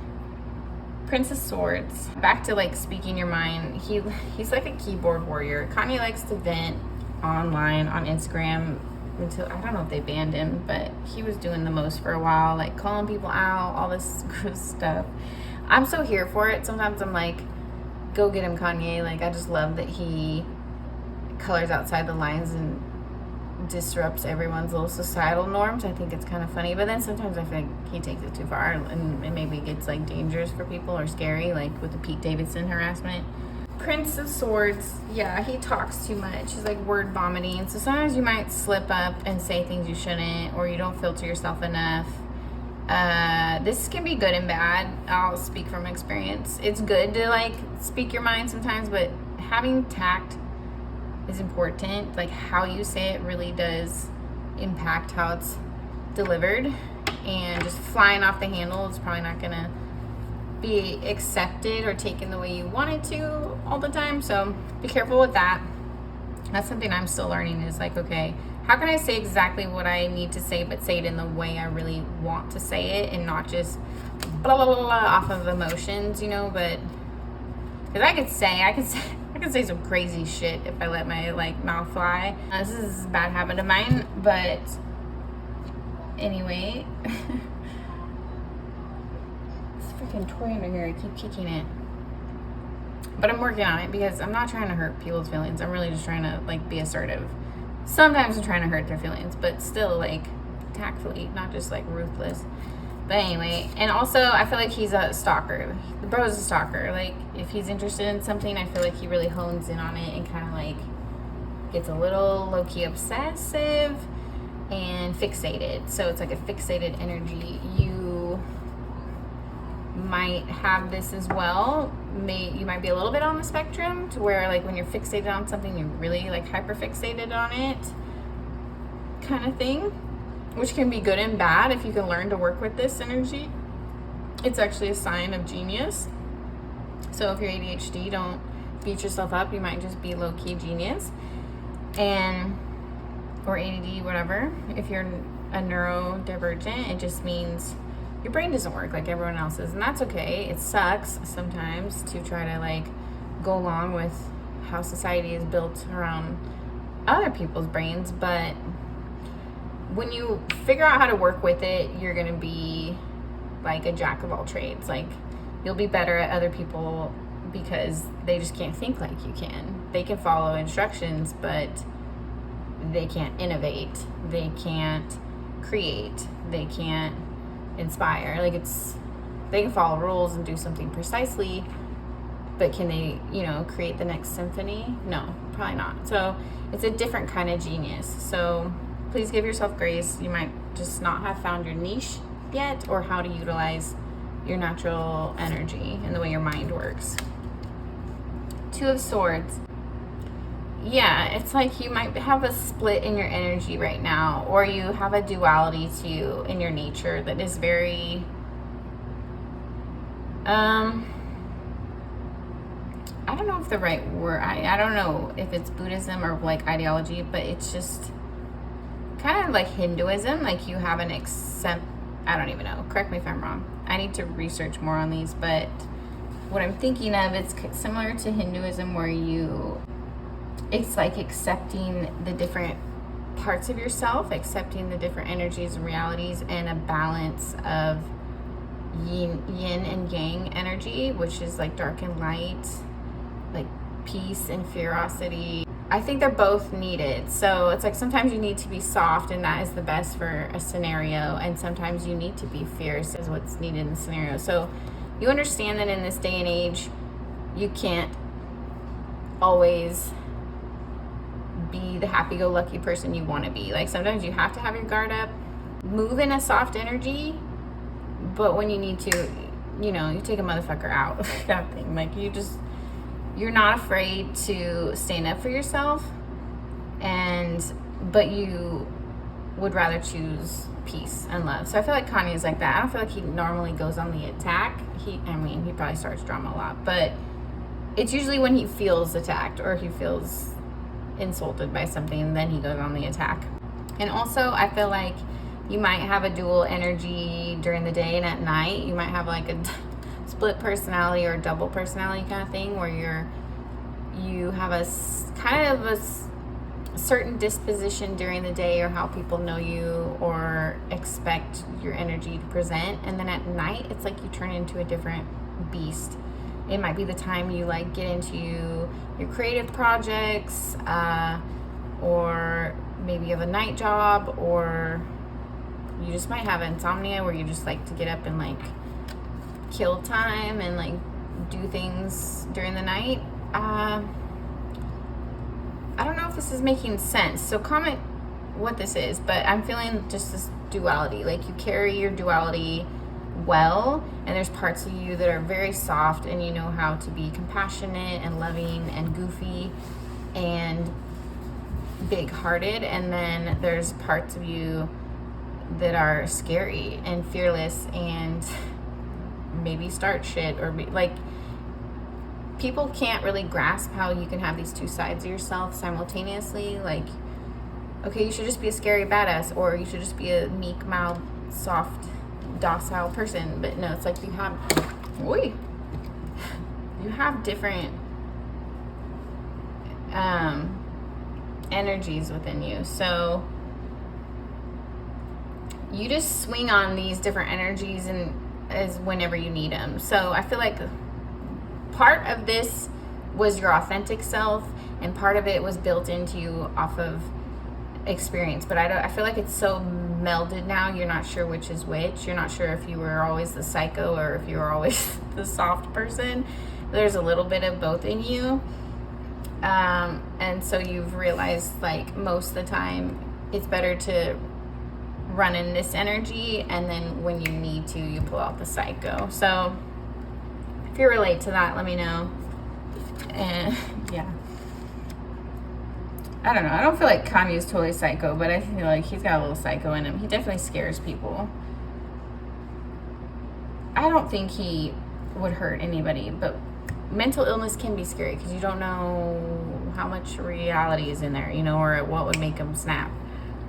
B: Prince of Swords. Back to like speaking your mind. He's like a keyboard warrior. Kanye likes to vent online on Instagram until, I don't know if they banned him, but he was doing the most for a while, like calling people out, all this gross stuff. I'm so here for it. Sometimes I'm like, go get him, Kanye. Like, I just love that he colors outside the lines and disrupts everyone's little societal norms. I think it's kind of funny, but then sometimes I feel like he takes it too far, and it maybe gets like dangerous for people or scary, like with the Pete Davidson harassment. Prince of Swords, yeah, he talks too much. He's like word vomiting. So sometimes you might slip up and say things you shouldn't, or you don't filter yourself enough. This can be good and bad. I'll speak from experience. It's good to like speak your mind sometimes, but having tact is important. Like, how you say it really does impact how it's delivered, and just flying off the handle is probably not gonna be accepted or taken the way you want it to all the time. So be careful with that. That's something I'm still learning, is like, okay, how can I say exactly what I need to say, but say it in the way I really want to say it, and not just blah blah blah, blah off of emotions, you know? But because I could say some crazy shit if I let my like mouth fly. This is a bad habit of mine, but anyway. This freaking toy under here, I keep kicking it. But I'm working on it, because I'm not trying to hurt people's feelings. I'm really just trying to like be assertive. Sometimes I'm trying to hurt their feelings, but still like tactfully, not just like ruthless. But anyway, and also I feel like he's a stalker. The bro's a stalker. Like, if he's interested in something, I feel like he really hones in on it and kind of like gets a little low-key obsessive and fixated. So it's like a fixated energy. You might have this as well. You might be a little bit on the spectrum, to where like when you're fixated on something, you're really like hyper fixated on it. kind of thing, which can be good and bad if you can learn to work with this energy. It's actually a sign of genius. So if you're ADHD, don't beat yourself up. You might just be low-key genius, or ADD, whatever. If you're a neurodivergent, it just means your brain doesn't work like everyone else's, and that's okay. It sucks sometimes to try to like go along with how society is built around other people's brains, but when you figure out how to work with it, you're gonna be like a jack of all trades. Like, you'll be better at other people because they just can't think like you can. They can follow instructions, but they can't innovate. They can't create. They can't inspire. Like, they can follow rules and do something precisely, but can they, create the next symphony? No, probably not. So it's a different kind of genius. So please give yourself grace. You might just not have found your niche yet, or how to utilize your natural energy and the way your mind works. Two of Swords. Yeah, it's like you might have a split in your energy right now, or you have a duality to you in your nature that is very I don't know if the right word, I don't know if it's Buddhism or like ideology, but it's just kind of like Hinduism. Like, you have I don't even know, correct me if I'm wrong. I need to research more on these, but what I'm thinking of, it's similar to Hinduism, where it's like accepting the different parts of yourself, accepting the different energies and realities, and a balance of yin and yang energy, which is like dark and light, like peace and ferocity. I think they're both needed. So it's like sometimes you need to be soft, and that is the best for a scenario, and sometimes you need to be fierce is what's needed in the scenario. So you understand that in this day and age, you can't always be the happy-go-lucky person you want to be. Like, sometimes you have to have your guard up, move in a soft energy, but when you need to, you take a motherfucker out. That thing. Like, you're not afraid to stand up for yourself, but you would rather choose peace and love. So I feel like Kanye is like that. I don't feel like he normally goes on the attack. He probably starts drama a lot, but it's usually when he feels attacked or he feels insulted by something, then he goes on the attack. And also, I feel like you might have a dual energy during the day, and at night you might have like a split personality or double personality kind of thing, where you have a kind of a certain disposition during the day, or how people know you or expect your energy to present, and then at night it's like you turn into a different beast. It might be the time you like get into your creative projects, or maybe you have a night job, or you just might have insomnia where you just like to get up and like kill time and like do things during the night. I don't know if this is making sense, so comment what this is, but I'm feeling just this duality. Like, you carry your duality well, and there's parts of you that are very soft, and you know how to be compassionate and loving and goofy and big-hearted, and then there's parts of you that are scary and fearless and maybe start shit, or people can't really grasp how you can have these two sides of yourself simultaneously. Like, okay, you should just be a scary badass, or you should just be a meek, mild, soft, docile person. But no, it's like you have different energies within you. So you just swing on these different energies and as whenever you need them. So I feel like part of this was your authentic self, and part of it was built into you off of experience. But I feel like it's so melded now, you're not sure which is which. You're not sure if you were always the psycho or if you were always the soft person. There's a little bit of both in you. And so you've realized, like, most of the time it's better to run in this energy, and then when you need to, you pull out the psycho. So if you relate to that, let me know. And yeah. I don't know. I don't feel like Kanye is totally psycho, but I feel like he's got a little psycho in him. He definitely scares people. I don't think he would hurt anybody, but mental illness can be scary because you don't know how much reality is in there, you know, or what would make him snap.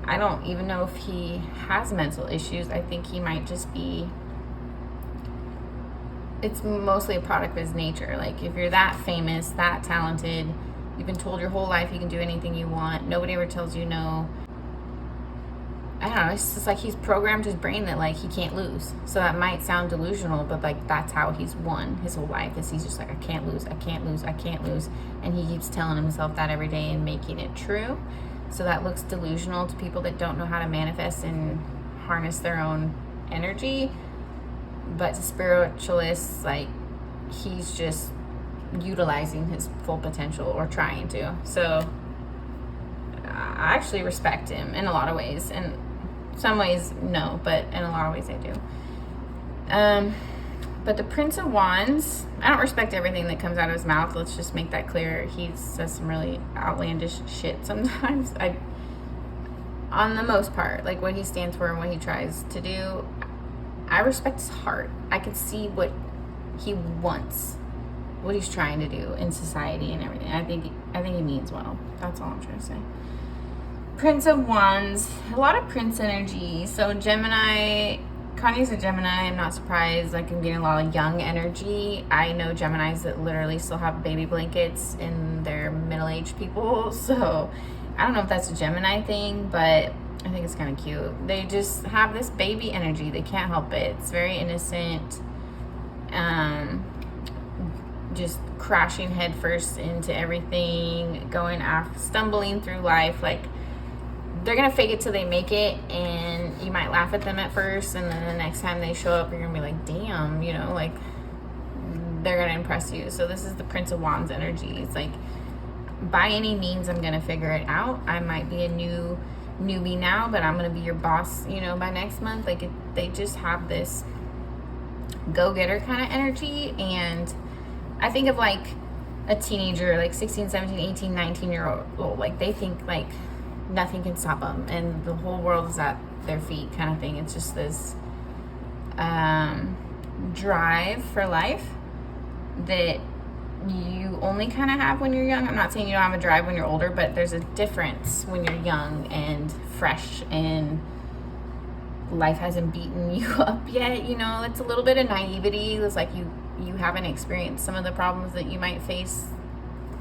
B: I don't even know if he has mental issues. I think he might just be, it's mostly a product of his nature. Like, if you're that famous, that talented, you've been told your whole life you can do anything you want, nobody ever tells you no. I don't know, it's just like he's programmed his brain that like he can't lose. So that might sound delusional, but like that's how he's won his whole life, is he's just like, I can't lose, I can't lose, I can't lose. And he keeps telling himself that every day and making it true. So that looks delusional to people that don't know how to manifest and harness their own energy. But to spiritualists, like, he's just utilizing his full potential, or trying to. So I actually respect him in a lot of ways. And some ways, no, but in a lot of ways I do. But the Prince of Wands, I don't respect everything that comes out of his mouth. Let's just make that clear. He says some really outlandish shit sometimes. On the most part, like what he stands for and what he tries to do, I respect his heart. I can see what he wants, what he's trying to do in society and everything. I think he means well. That's all I'm trying to say. Prince of Wands, a lot of Prince energy. So Gemini, Kanye's a Gemini. I'm not surprised. Like, I'm getting a lot of young energy. I know Geminis that literally still have baby blankets in their middle-aged people. So I don't know if that's a Gemini thing, but I think it's kind of cute. They just have this baby energy. They can't help it. It's very innocent. Just crashing headfirst into everything, stumbling through life. Like, they're gonna fake it till they make it, and you might laugh at them at first, and then the next time they show up, you're gonna be like, damn, you know, like, they're gonna impress you. So this is the Prince of Wands energy. It's like, by any means, I'm gonna figure it out. I might be a newbie now, but I'm gonna be your boss, you know, by next month. Like, they just have this go-getter kind of energy. And I think of like a teenager, like 16, 17, 18, 19-year-old, like, they think like nothing can stop them and the whole world is at their feet kind of thing. It's just this drive for life that you only kind of have when you're young. I'm not saying you don't have a drive when you're older, but there's a difference when you're young and fresh and life hasn't beaten you up yet. You know, it's a little bit of naivety. It's like you haven't experienced some of the problems that you might face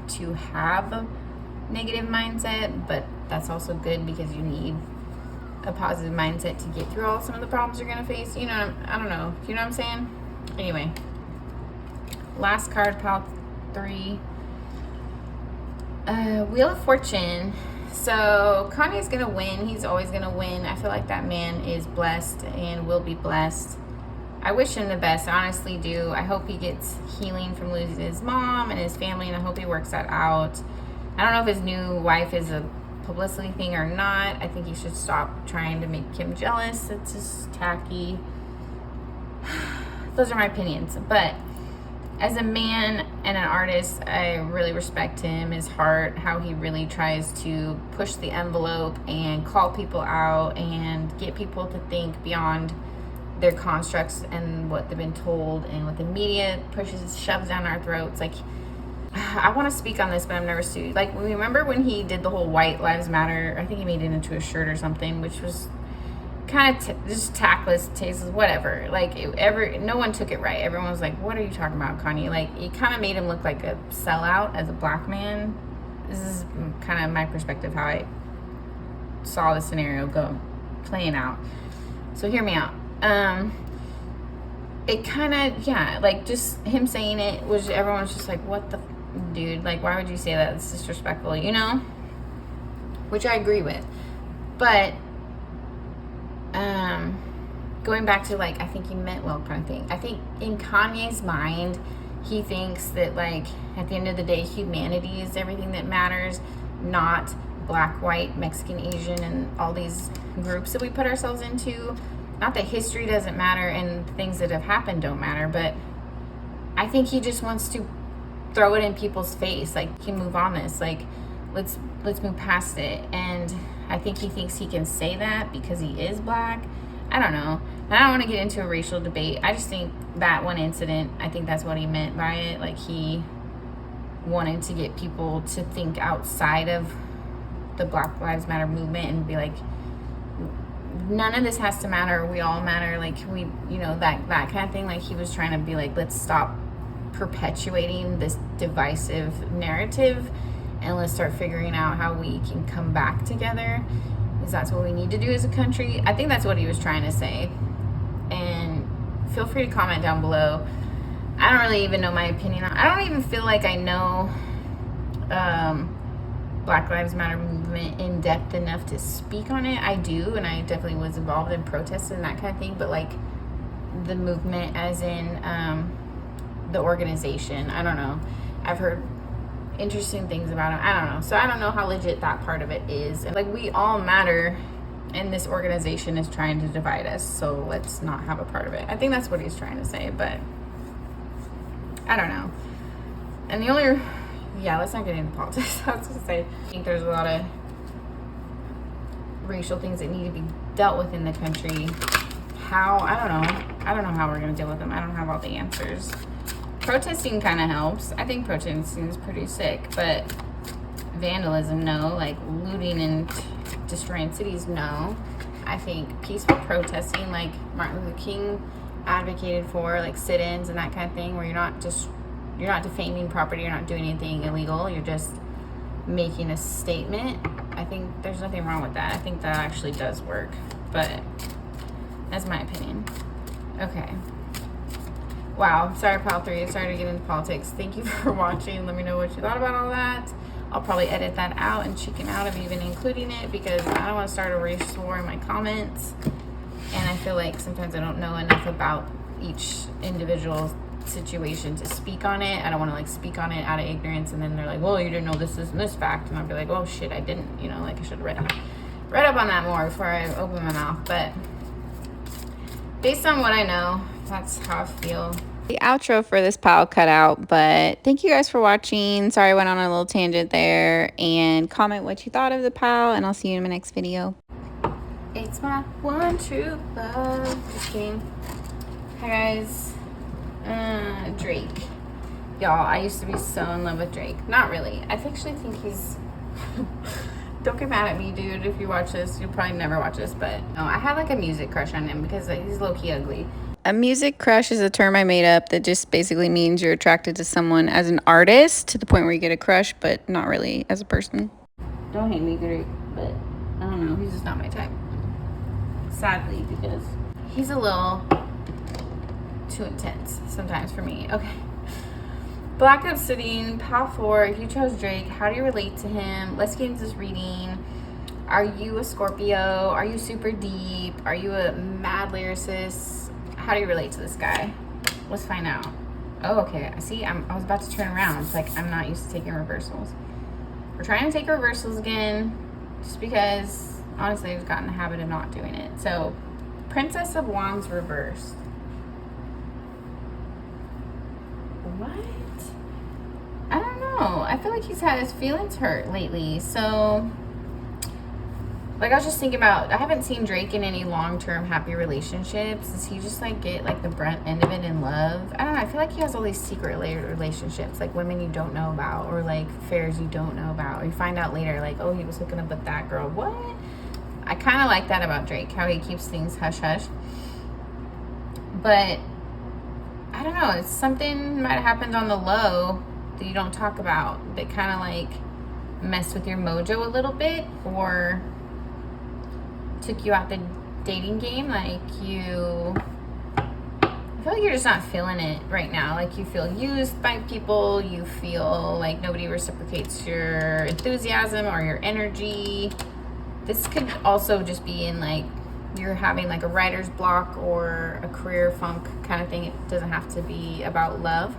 B: to have a negative mindset, but that's also good because you need a positive mindset to get through some of the problems you're going to face. You know, I don't know. You know what I'm saying? Anyway, last card, pile 3. Wheel of Fortune. So Kanye's going to win. He's always going to win. I feel like that man is blessed and will be blessed. I wish him the best. I honestly do. I hope he gets healing from losing his mom and his family, and I hope he works that out. I don't know if his new wife is a publicity thing or not. I think he should stop trying to make Kim jealous. It's just tacky. Those are my opinions. But as a man and an artist, I really respect him, his heart, how he really tries to push the envelope and call people out and get people to think beyond their constructs and what they've been told and what the media shoves down our throats. Like, I want to speak on this, but I'm never sued. Like, remember when he did the whole White Lives Matter? I think he made it into a shirt or something, which was kind of just tactless, tasteless, whatever. Like, no one took it right. Everyone was like, what are you talking about, Kanye? Like, it kind of made him look like a sellout as a black man. This is kind of my perspective, how I saw the scenario playing out. So hear me out. It kind of, yeah, like, just him saying it was, everyone's just like, what the dude, like, why would you say that? It's disrespectful, you know? Which I agree with. But going back to, like, I think he meant well kind of thing. I think in Kanye's mind, he thinks that, like, at the end of the day, humanity is everything that matters, not black, white, Mexican, Asian, and all these groups that we put ourselves into. Not that history doesn't matter and things that have happened don't matter, but I think he just wants to throw it in people's face. Like, he move on this. Like, let's move past it. And I think he thinks he can say that because he is black. I don't know. And I don't want to get into a racial debate. I just think that one incident, I think that's what he meant by it. Like, he wanted to get people to think outside of the Black Lives Matter movement and be like, none of this has to matter. We all matter. Like, we, you know, that kind of thing. Like, he was trying to be like, let's stop perpetuating this divisive narrative and let's start figuring out how we can come back together, because that's what we need to do as a country. I think that's what he was trying to say. And feel free to comment down below. I don't really even know my opinion on it. I don't even feel like I know Black Lives Matter movement in depth enough to speak on it. I do, and I definitely was involved in protests and that kind of thing, but like the movement as in the organization, I don't know. I've heard interesting things about it. I don't know. So I don't know how legit that part of it is. And like, we all matter, and this organization is trying to divide us, so let's not have a part of it. I think that's what he's trying to say, but I don't know. And the only, yeah, let's not get into politics. I was gonna say, I think there's a lot of racial things that need to be dealt with in the country. How? I don't know. I don't know how we're gonna deal with them. I don't have all the answers. Protesting kind of helps. I think protesting is pretty sick, but vandalism, no. Like looting and destroying cities, no. I think peaceful protesting, like Martin Luther King advocated for, like sit-ins and that kind of thing, where you're not defaming property, you're not doing anything illegal, you're just making a statement. I think there's nothing wrong with that. I think that actually does work, but that's my opinion. Okay. Wow, sorry pile 3, sorry to get into politics. Thank you for watching. Let me know what you thought about all that. I'll probably edit that out and chicken out of even including it, because I don't want to start a race war in my comments. And I feel like sometimes I don't know enough about each individual situation to speak on it. I don't want to like speak on it out of ignorance, and then they're like, well, you didn't know this and this fact, and I'll be like, oh shit, I didn't, you know, like I should have read up on that more before I open my mouth. But based on what I know, that's how I feel. The outro for this pile cut out, but thank you guys for watching. Sorry I went on a little tangent there, and comment what you thought of the pile, and I'll see you in my next video. It's my one true love. Just kidding. Hi guys. Drake. Y'all, I used to be so in love with Drake. Not really. I actually think he's don't get mad at me, dude, if you watch this. You'll probably never watch this, but no, I had like a music crush on him because he's low-key ugly. A music crush is a term I made up that just basically means you're attracted to someone as an artist to the point where you get a crush, but not really as a person. Don't hate me, Drake, but I don't know. He's just not my type. Sadly, because he's a little too intense sometimes for me. Okay. Black Obsidian, pile 4. If you chose Drake, how do you relate to him? Let's get into this reading. Are you a Scorpio? Are you super deep? Are you a mad lyricist? How do you relate to this guy? Let's find out. Oh, okay. See, I was about to turn around. It's like I'm not used to taking reversals. We're trying to take reversals again, just because honestly I've gotten the habit of not doing it. So, Princess of Wands reversed. What? I don't know. I feel like he's had his feelings hurt lately. So, like, I was just thinking about, I haven't seen Drake in any long-term happy relationships. Does he just like get like the brunt end of it in love? I don't know. I feel like he has all these secret relationships, like women you don't know about, or like affairs you don't know about, or you find out later like, oh, he was hooking up with that girl. What? I kind of like that about Drake, how he keeps things hush-hush. But I don't know, it's something might have happened on the low that you don't talk about that kind of like messed with your mojo a little bit, or took you out the dating game. Like, I feel like you're just not feeling it right now. Like, you feel used by people, you feel like nobody reciprocates your enthusiasm or your energy. This could also just be in like you're having like a writer's block or a career funk kind of thing. It doesn't have to be about love.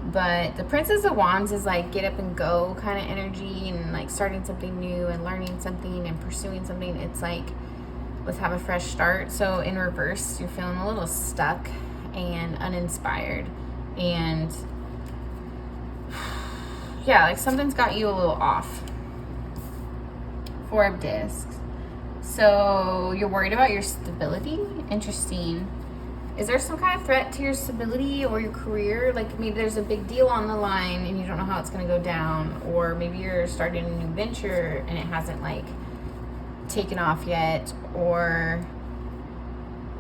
B: But the Princess of Wands is like get up and go kind of energy, and like starting something new and learning something and pursuing something. It's like, let's have a fresh start. So in reverse, you're feeling a little stuck and uninspired, and yeah, like something's got you a little off. Four of Discs. So you're worried about your stability? Interesting. Is there some kind of threat to your stability or your career? Like maybe there's a big deal on the line and you don't know how it's going to go down. Or maybe you're starting a new venture and it hasn't like taken off yet. Or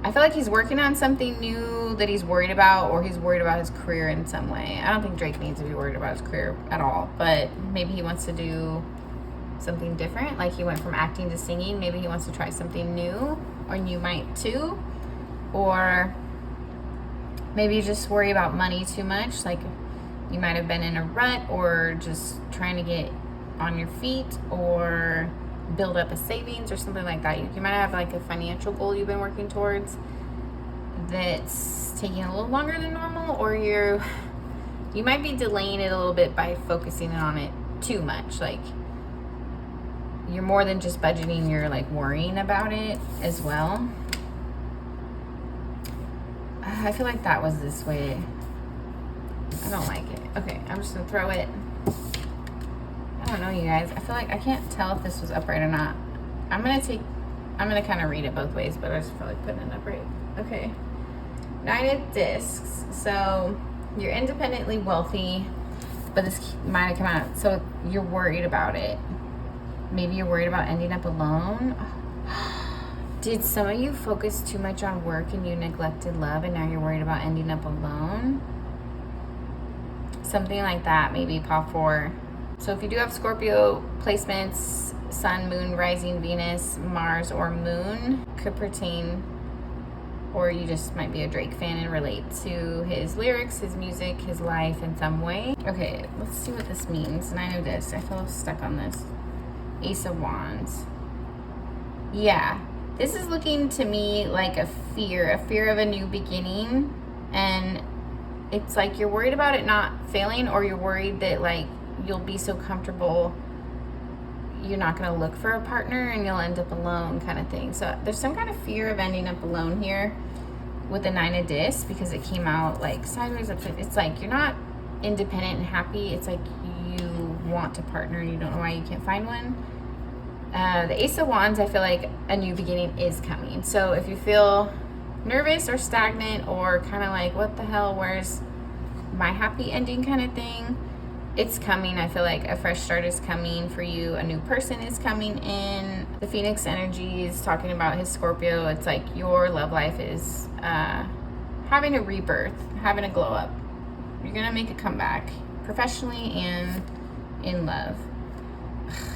B: I feel like he's working on something new that he's worried about, or he's worried about his career in some way. I don't think Drake needs to be worried about his career at all, but maybe he wants to do something different. Like he went from acting to singing. Maybe he wants to try something new, or you might too. Or maybe you just worry about money too much. Like you might have been in a rut, or just trying to get on your feet, or build up a savings or something like that. You might have like a financial goal you've been working towards that's taking a little longer than normal, or you might be delaying it a little bit by focusing on it too much. Like you're more than just budgeting, you're like worrying about it as well. I feel like that was this way. I don't like it. Okay, I'm just gonna throw it. I don't know, you guys. I feel like I can't tell if this was upright or not. I'm gonna kind of read it both ways, but I just feel like putting it upright. Okay. 9 of Discs. So you're independently wealthy, but this might have come out. So you're worried about it. Maybe you're worried about ending up alone. Did some of you focus too much on work and you neglected love, and now you're worried about ending up alone? Something like that, maybe pile 4. So if you do have Scorpio placements, Sun, Moon, Rising, Venus, Mars, or Moon, could pertain, or you just might be a Drake fan and relate to his lyrics, his music, his life in some way. Okay, let's see what this means. 9 of Discs. I feel stuck on this. Ace of Wands. Yeah, this is looking to me like a fear of a new beginning, and it's like you're worried about it not failing, or you're worried that like you'll be so comfortable you're not going to look for a partner and you'll end up alone, kind of thing. So there's some kind of fear of ending up alone here with the 9 of Discs, because it came out like sideways, upside. It's like you're not independent and happy. It's like you want a partner and you don't know why you can't find one. The Ace of Wands, I feel like a new beginning is coming. So if you feel nervous or stagnant, or kind of like, what the hell, where's my happy ending kind of thing, it's coming. I feel like a fresh start is coming for you. A new person is coming in. The Phoenix energy is talking about his Scorpio. It's like your love life is having a rebirth, having a glow up. You're going to make a comeback professionally and in love.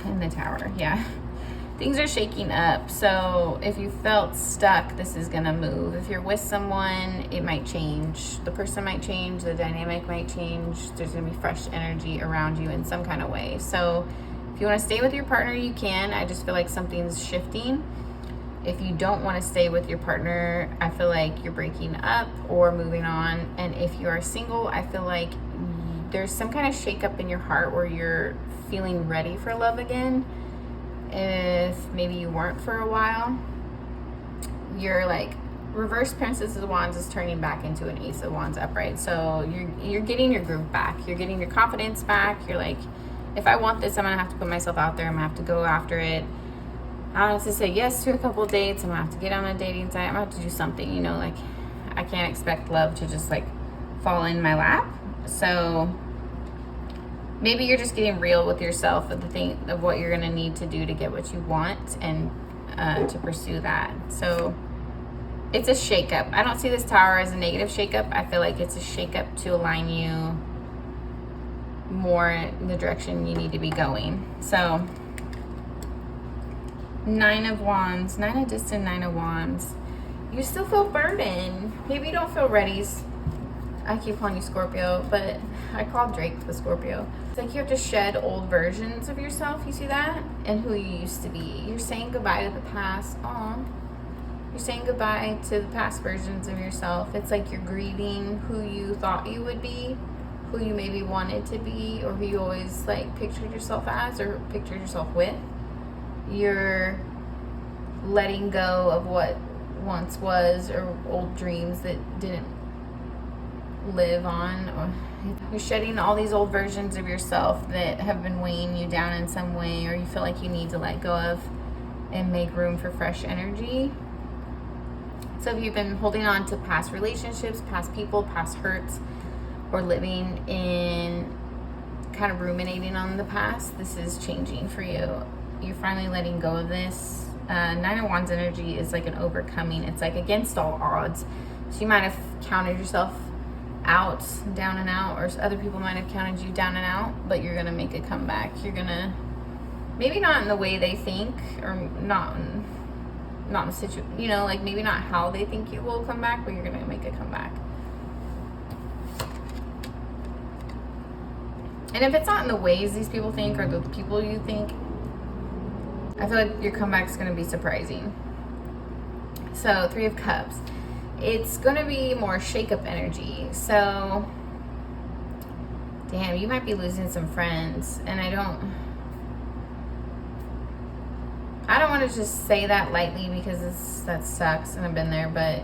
B: In the Tower, yeah. Things are shaking up. So if you felt stuck, this is gonna move. If you're with someone, it might change. The person might change, the dynamic might change. There's gonna be fresh energy around you in some kind of way. So if you wanna stay with your partner, you can. I just feel like something's shifting. If you don't wanna stay with your partner, I feel like you're breaking up or moving on. And if you are single, I feel like there's some kind of shakeup in your heart where you're feeling ready for love again. If maybe you weren't for a while, you're like reverse Princess of Wands is turning back into an Ace of Wands upright. So you're getting your groove back. You're getting your confidence back. You're like, if I want this, I'm gonna have to put myself out there. I'm gonna have to go after it. I'm gonna have to say yes to a couple of dates. I'm gonna have to get on a dating site. I'm gonna have to do something, you know, like I can't expect love to just like fall in my lap. So maybe you're just getting real with yourself of the thing of what you're gonna need to do to get what you want, and to pursue that. So it's a shakeup. I don't see this Tower as a negative shakeup. I feel like it's a shakeup to align you more in the direction you need to be going. So 9 of Wands, 9 of Discs and 9 of Wands. You still feel burdened. Maybe you don't feel ready. I keep calling you Scorpio, but I call Drake the Scorpio. It's like you have to shed old versions of yourself, you see that? And who you used to be. You're saying goodbye to the past. Aw. You're saying goodbye to the past versions of yourself. It's like you're grieving who you thought you would be, who you maybe wanted to be, or who you always like pictured yourself as or pictured yourself with. You're letting go of what once was, or old dreams that didn't live on. Or you're shedding all these old versions of yourself that have been weighing you down in some way, or you feel like you need to let go of and make room for fresh energy. So if you've been holding on to past relationships, past people, past hurts, or living in kind of ruminating on the past, this is changing for you. You're finally letting go of this. Nine of Wands energy is like an overcoming. It's like against all odds. So you might have counted yourself out, down and out, or other people might have counted you down and out, but you're going to make a comeback. You're going to, maybe not in the way they think, or not in the situation, you know, like maybe not how they think you will come back, but you're going to make a comeback. And if it's not in the ways these people think or the people you think, I feel like your comeback is going to be surprising. So, Three of Cups. It's going to be more shake-up energy. So, damn, you might be losing some friends. And I don't want to just say that lightly because that sucks and I've been there. But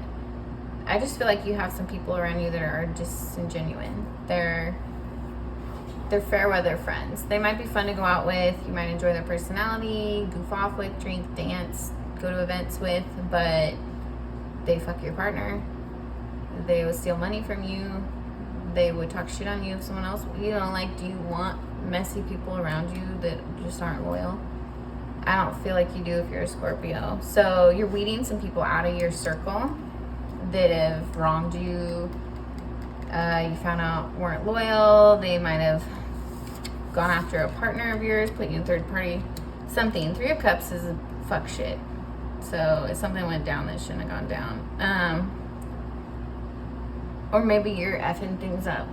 B: I just feel like you have some people around you that are disingenuous. They're fair weather friends. They might be fun to go out with. You might enjoy their personality, goof off with, drink, dance, go to events with, but they fuck your partner. They would steal money from you. They would talk shit on you if someone else, you know, like, do you want messy people around you that just aren't loyal? I don't feel like you do if you're a Scorpio. So you're weeding some people out of your circle that have wronged you. You found out weren't loyal. They might have gone after a partner of yours, put you in third party, something. Three of Cups is fuck shit. So if something went down that shouldn't have gone down. Or maybe you're effing things up,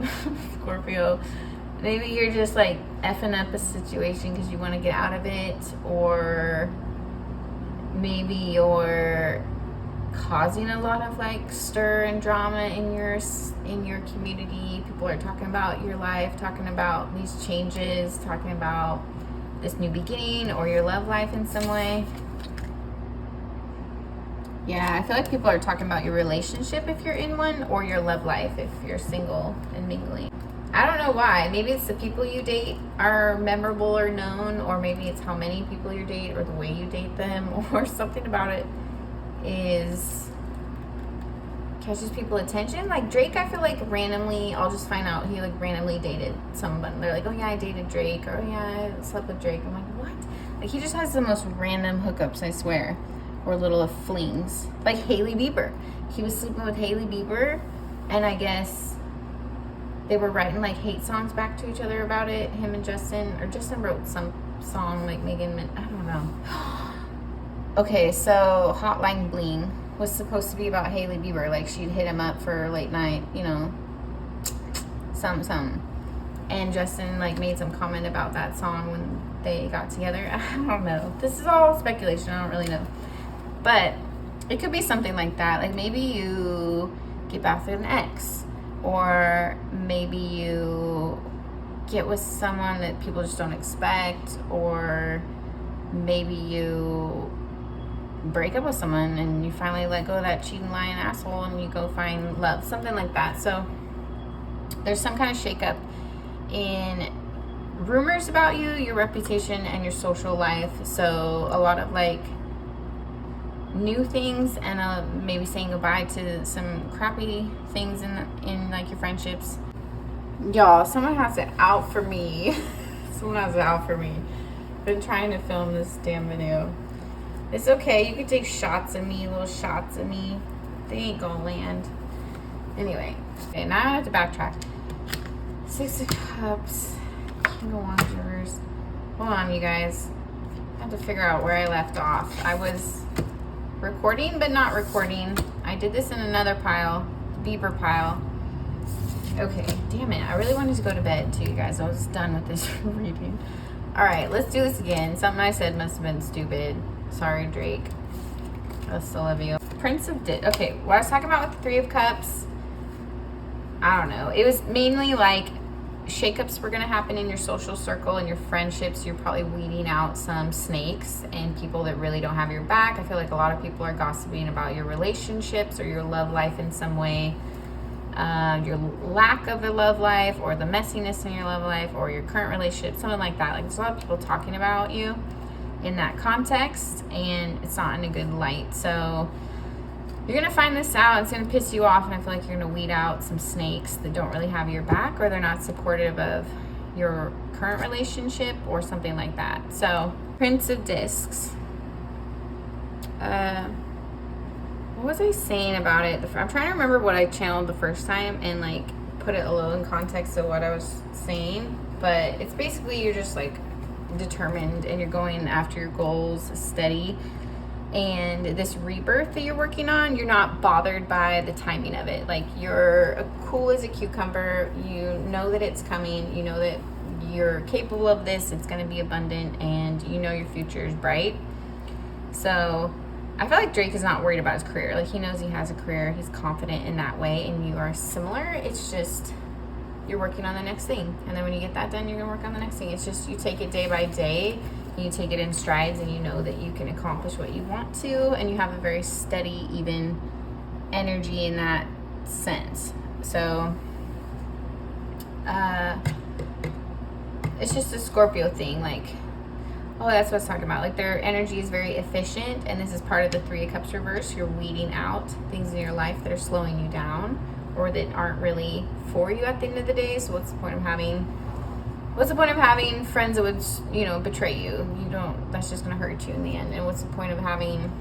B: Scorpio. Maybe you're just like effing up a situation because you want to get out of it, or maybe you're causing a lot of like stir and drama in your community. People are talking about your life, talking about these changes, talking about this new beginning or your love life in some way. Yeah, I feel like people are talking about your relationship if you're in one, or your love life if you're single and mingling. I don't know why. Maybe it's the people you date are memorable or known, or maybe it's how many people you date or the way you date them, or something about it is catches people attention. Like Drake, I feel like randomly I'll just find out he like randomly dated someone. They're like, oh yeah, I dated Drake, or oh yeah, I slept with Drake. I'm like, what? Like he just has the most random hookups, I swear, or little flings. Like Hailey Bieber, he was sleeping with Hailey Bieber, and I guess they were writing like hate songs back to each other about it, him and Justin, or Justin wrote some song like Megan, I don't know. Okay, so Hotline Bling was supposed to be about Hailey Bieber. Like, she'd hit him up for late night, you know, something. And Justin, like, made some comment about that song when they got together. I don't know. This is all speculation. I don't really know. But it could be something like that. Like, maybe you get back with an ex. Or maybe you get with someone that people just don't expect. Or maybe you break up with someone and you finally let go of that cheating, lying asshole and you go find love, something like that. So there's some kind of shakeup in rumors about you, your reputation, and your social life. So a lot of like new things, and maybe saying goodbye to some crappy things in like your friendships. Y'all, someone has it out for me. Someone has it out for me. Been trying to film this damn video. It's okay. You can take shots of me, little shots of me. They ain't gonna land. Anyway, okay, now I have to backtrack. Six of Cups. King of Wands reverse. Hold on, you guys. I have to figure out where I left off. I was recording, but not recording. I did this in another pile, the Bieber pile. Okay, damn it. I really wanted to go to bed too, you guys. I was done with this reading. All right, let's do this again. Something I said must have been stupid. Sorry, Drake. I still love you. Prince of okay, what I was talking about with the Three of Cups, I don't know. It was mainly like shakeups were going to happen in your social circle and your friendships. You're probably weeding out some snakes and people that really don't have your back. I feel like a lot of people are gossiping about your relationships or your love life in some way. your lack of a love life, or the messiness in your love life, or your current relationship, something like that. Like, there's a lot of people talking about you in that context, and it's not in a good light. So you're gonna find this out. It's gonna piss you off, and I feel like you're gonna weed out some snakes that don't really have your back, or they're not supportive of your current relationship or something like that. So Prince of Discs. What was I saying about it? I'm trying to remember what I channeled the first time and like put it a little in context of what I was saying. But it's basically, you're just like determined and you're going after your goals steady. And this rebirth that you're working on, you're not bothered by the timing of it. Like, you're cool as a cucumber. You know that it's coming. You know that you're capable of this. It's going to be abundant, and you know your future is bright. So I feel like Drake is not worried about his career. Like, he knows he has a career. He's confident in that way, and you are similar. It's just you're working on the next thing. And then when you get that done, you're going to work on the next thing. It's just you take it day by day. You take it in strides, and you know that you can accomplish what you want to, and you have a very steady, even energy in that sense. So it's just a Scorpio thing. Like, oh, that's what I was talking about. Like, their energy is very efficient, and this is part of the Three of Cups reverse. You're weeding out things in your life that are slowing you down or that aren't really for you at the end of the day. So what's the point of having friends that would, betray you? That's just going to hurt you in the end. And what's the point of having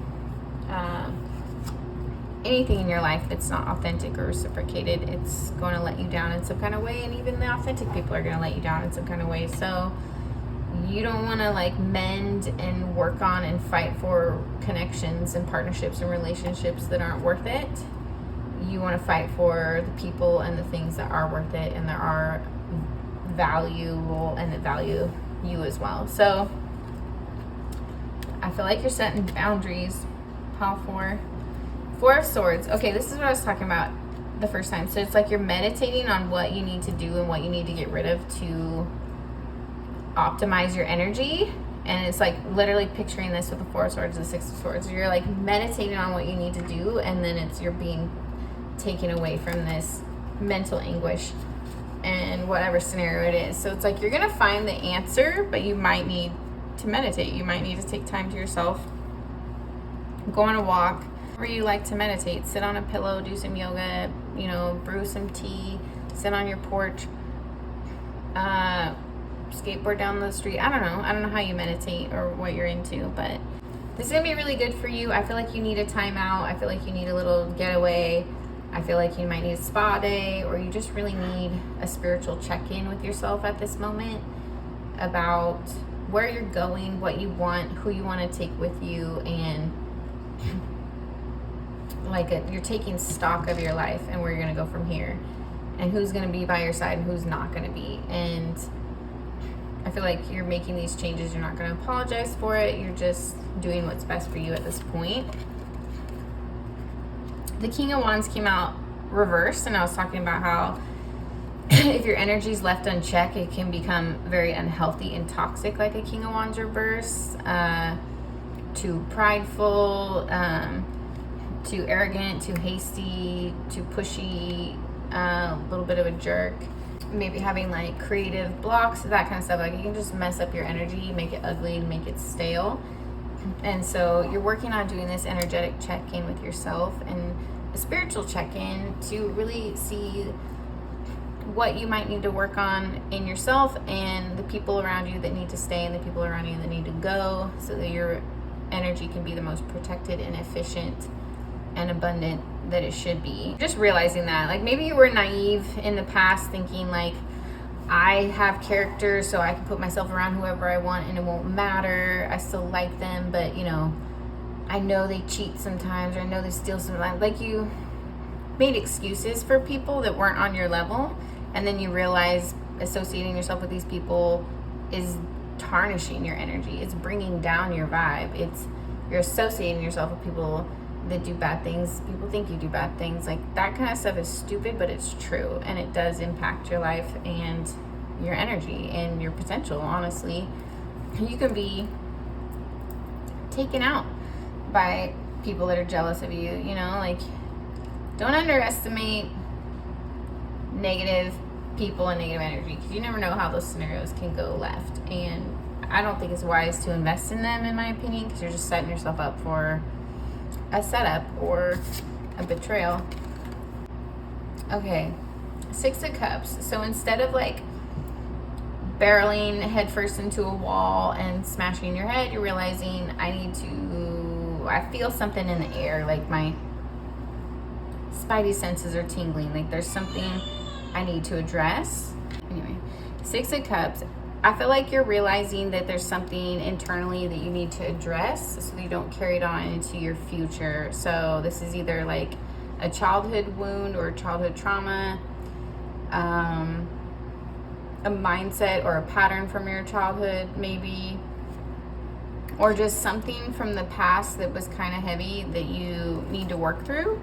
B: anything in your life that's not authentic or reciprocated? It's going to let you down in some kind of way, and even the authentic people are going to let you down in some kind of way. So you don't want to like mend and work on and fight for connections and partnerships and relationships that aren't worth it. You want to fight for the people and the things that are worth it and that are valuable and that value you as well. So I feel like you're setting boundaries. Pile 4. 4 of Swords. Okay, this is what I was talking about the first time. So it's like you're meditating on what you need to do and what you need to get rid of to optimize your energy. And it's like literally picturing this with the 4 of Swords and the 6 of Swords. You're like meditating on what you need to do, and then you're being taken away from this mental anguish and whatever scenario it is. So it's like you're gonna find the answer, but you might need to meditate. You might need to take time to yourself. Go on a walk. Where you like to meditate, sit on a pillow, do some yoga, brew some tea, sit on your porch, skateboard down the street. I don't know how you meditate or what you're into, but this is gonna be really good for you. I feel like you need a timeout. I feel like you need a little getaway. I feel like you might need a spa day, or you just really need a spiritual check-in with yourself at this moment about where you're going, what you want, who you want to take with you, and you're taking stock of your life and where you're going to go from here, and who's going to be by your side and who's not going to be. And I feel like you're making these changes. You're not going to apologize for it. You're just doing what's best for you at this point. The King of Wands came out reversed, and I was talking about how if your energy is left unchecked, it can become very unhealthy and toxic, like a King of Wands reverse. Too prideful, too arrogant, too hasty, too pushy, a little bit of a jerk. Maybe having like creative blocks, that kind of stuff. Like, you can just mess up your energy, make it ugly, and make it stale. And so you're working on doing this energetic check-in with yourself and a spiritual check-in to really see what you might need to work on in yourself and the people around you that need to stay and the people around you that need to go, so that your energy can be the most protected and efficient and abundant that it should be. Just realizing that, like, maybe you were naive in the past, thinking like, I have character, so I can put myself around whoever I want and it won't matter. I still like them, but I know they cheat sometimes, or I know they steal sometimes. Like, you made excuses for people that weren't on your level, and then you realize associating yourself with these people is tarnishing your energy. It's bringing down your vibe. You're associating yourself with people that do bad things. People think you do bad things. Like, that kind of stuff is stupid, but it's true, and it does impact your life and your energy and your potential. Honestly, you can be taken out by people that are jealous of you. Like, don't underestimate negative people and negative energy, because you never know how those scenarios can go left. And I don't think it's wise to invest in them, in my opinion, because you're just setting yourself up for a setup or a betrayal. Okay, Six of Cups. So instead of like barreling headfirst into a wall and smashing your head, you're realizing I feel something in the air, like my spidey senses are tingling, like there's something I need to address. Anyway, Six of Cups. I feel like you're realizing that there's something internally that you need to address so that you don't carry it on into your future. So this is either like a childhood wound or childhood trauma, a mindset or a pattern from your childhood maybe, or just something from the past that was kind of heavy that you need to work through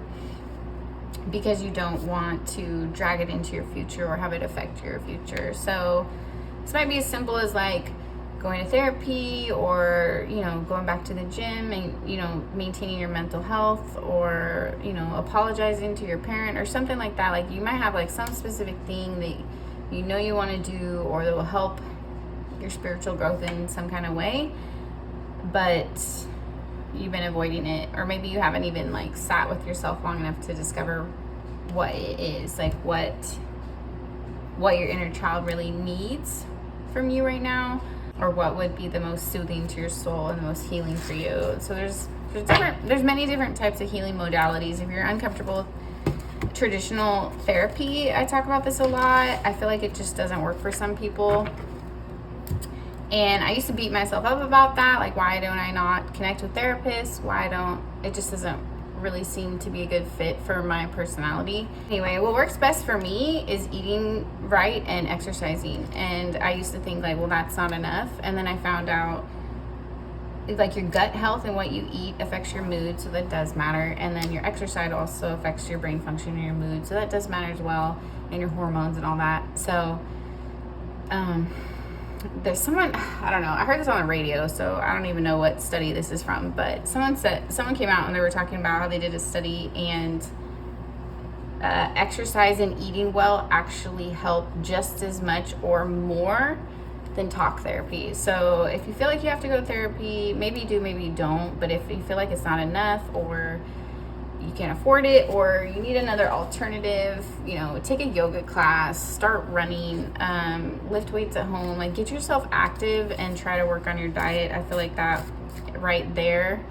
B: because you don't want to drag it into your future or have it affect your future. So this might be as simple as like going to therapy, or, you know, going back to the gym and, you know, maintaining your mental health, or, you know, apologizing to your parent or something like that. Like you might have like some specific thing that you know you want to do, or that will help your spiritual growth in some kind of way, but you've been avoiding it, or maybe you haven't even like sat with yourself long enough to discover what it is, like what your inner child really needs from you right now, or what would be the most soothing to your soul and the most healing for you. So there's many different types of healing modalities. If you're uncomfortable with traditional therapy, I talk about this a lot. I feel like it just doesn't work for some people. And I used to beat myself up about that. Like, why don't I not connect with therapists? It just doesn't really seem to be a good fit for my personality. Anyway, what works best for me is eating right and exercising. And I used to think like, well, that's not enough. And then I found out like your gut health and what you eat affects your mood, so that does matter. And then your exercise also affects your brain function and your mood, so that does matter as well, and your hormones and all that. So there's someone, I don't know, I heard this on the radio, so I don't even know what study this is from, but someone came out and they were talking about how they did a study, and exercise and eating well actually help just as much or more than talk therapy. So if you feel like you have to go to therapy, maybe you do, maybe you don't, but if you feel like it's not enough, or you can't afford it, or you need another alternative, you know, take a yoga class, start running, lift weights at home, like get yourself active and try to work on your diet. I feel like that right there,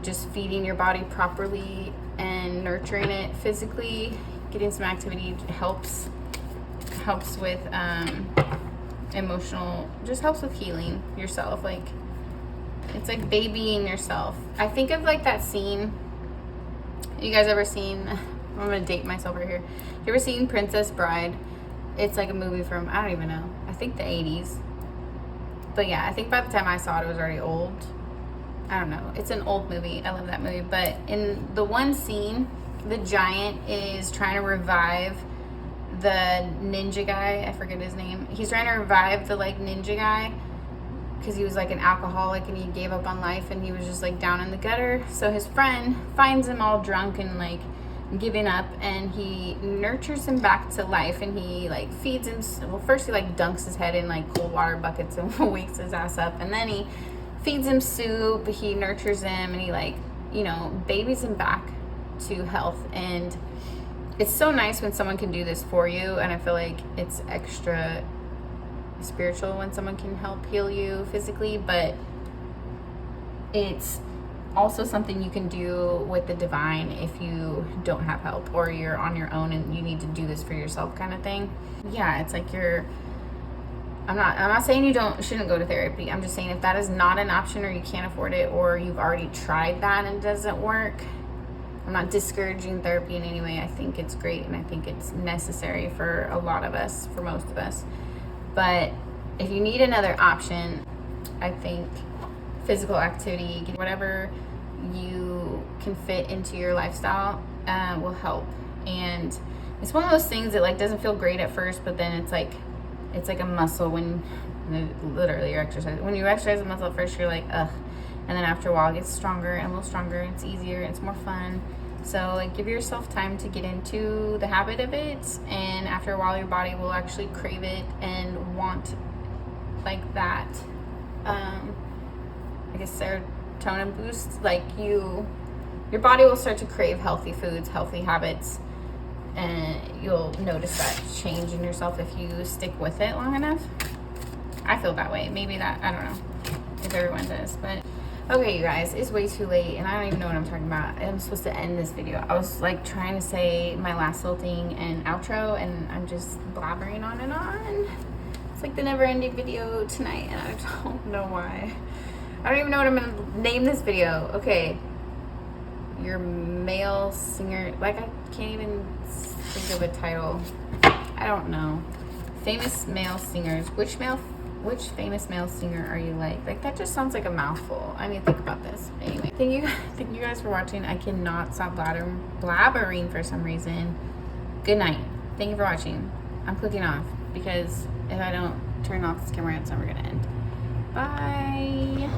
B: just feeding your body properly and nurturing it physically, getting some activity helps with emotional, just helps with healing yourself. Like it's like babying yourself. I think of like that scene. You guys ever seen, I'm gonna date myself right here. You ever seen Princess Bride? It's like a movie from, I don't even know, I think the 80s. But yeah, I think by the time I saw it, it was already old. I don't know. It's an old movie. I love that movie. But in the one scene, the giant is trying to revive the ninja guy. I forget his name. He's trying to revive the like ninja guy, because he was like an alcoholic and he gave up on life and he was just like down in the gutter. So his friend finds him all drunk and like giving up, and he nurtures him back to life, and he like feeds him. Well, first he like dunks his head in like cold water buckets and wakes his ass up, and then he feeds him soup, he nurtures him, and he like, you know, babies him back to health. And it's so nice when someone can do this for you, and I feel like it's extra spiritual when someone can help heal you physically, but it's also something you can do with the divine if you don't have help, or you're on your own and you need to do this for yourself kind of thing. Yeah, it's like I'm not saying you shouldn't go to therapy. I'm just saying if that is not an option, or you can't afford it, or you've already tried that and it doesn't work, I'm not discouraging therapy in any way. I think it's great, and I think it's necessary for a lot of us, for most of us. But if you need another option, I think physical activity, whatever you can fit into your lifestyle, will help. And it's one of those things that like doesn't feel great at first, but then it's like a muscle when literally you're exercising. When you exercise a muscle at first, you're like, ugh. And then after a while it gets stronger and a little stronger, and it's easier and it's more fun. So like give yourself time to get into the habit of it, and after a while your body will actually crave it and want like that I guess serotonin boost. Like your body will start to crave healthy foods, healthy habits, and you'll notice that change in yourself if you stick with it long enough. I feel that way. Maybe that, I don't know if everyone does, but okay, you guys, it's way too late and I don't even know what I'm talking about. I'm supposed to end this video. I was like trying to say my last little thing and outro, and I'm just blabbering on and on. It's like the never-ending video tonight, and I don't know why. I don't even know what I'm gonna name this video. Okay, your male singer, like I can't even think of a title. I don't know. Famous male singers. Which famous male singer are you like? Like that just sounds like a mouthful. I need to think about this. Anyway, thank you guys for watching. I cannot stop blabbering for some reason. Good night. Thank you for watching. I'm clicking off because if I don't turn off this camera, it's never gonna end. Bye.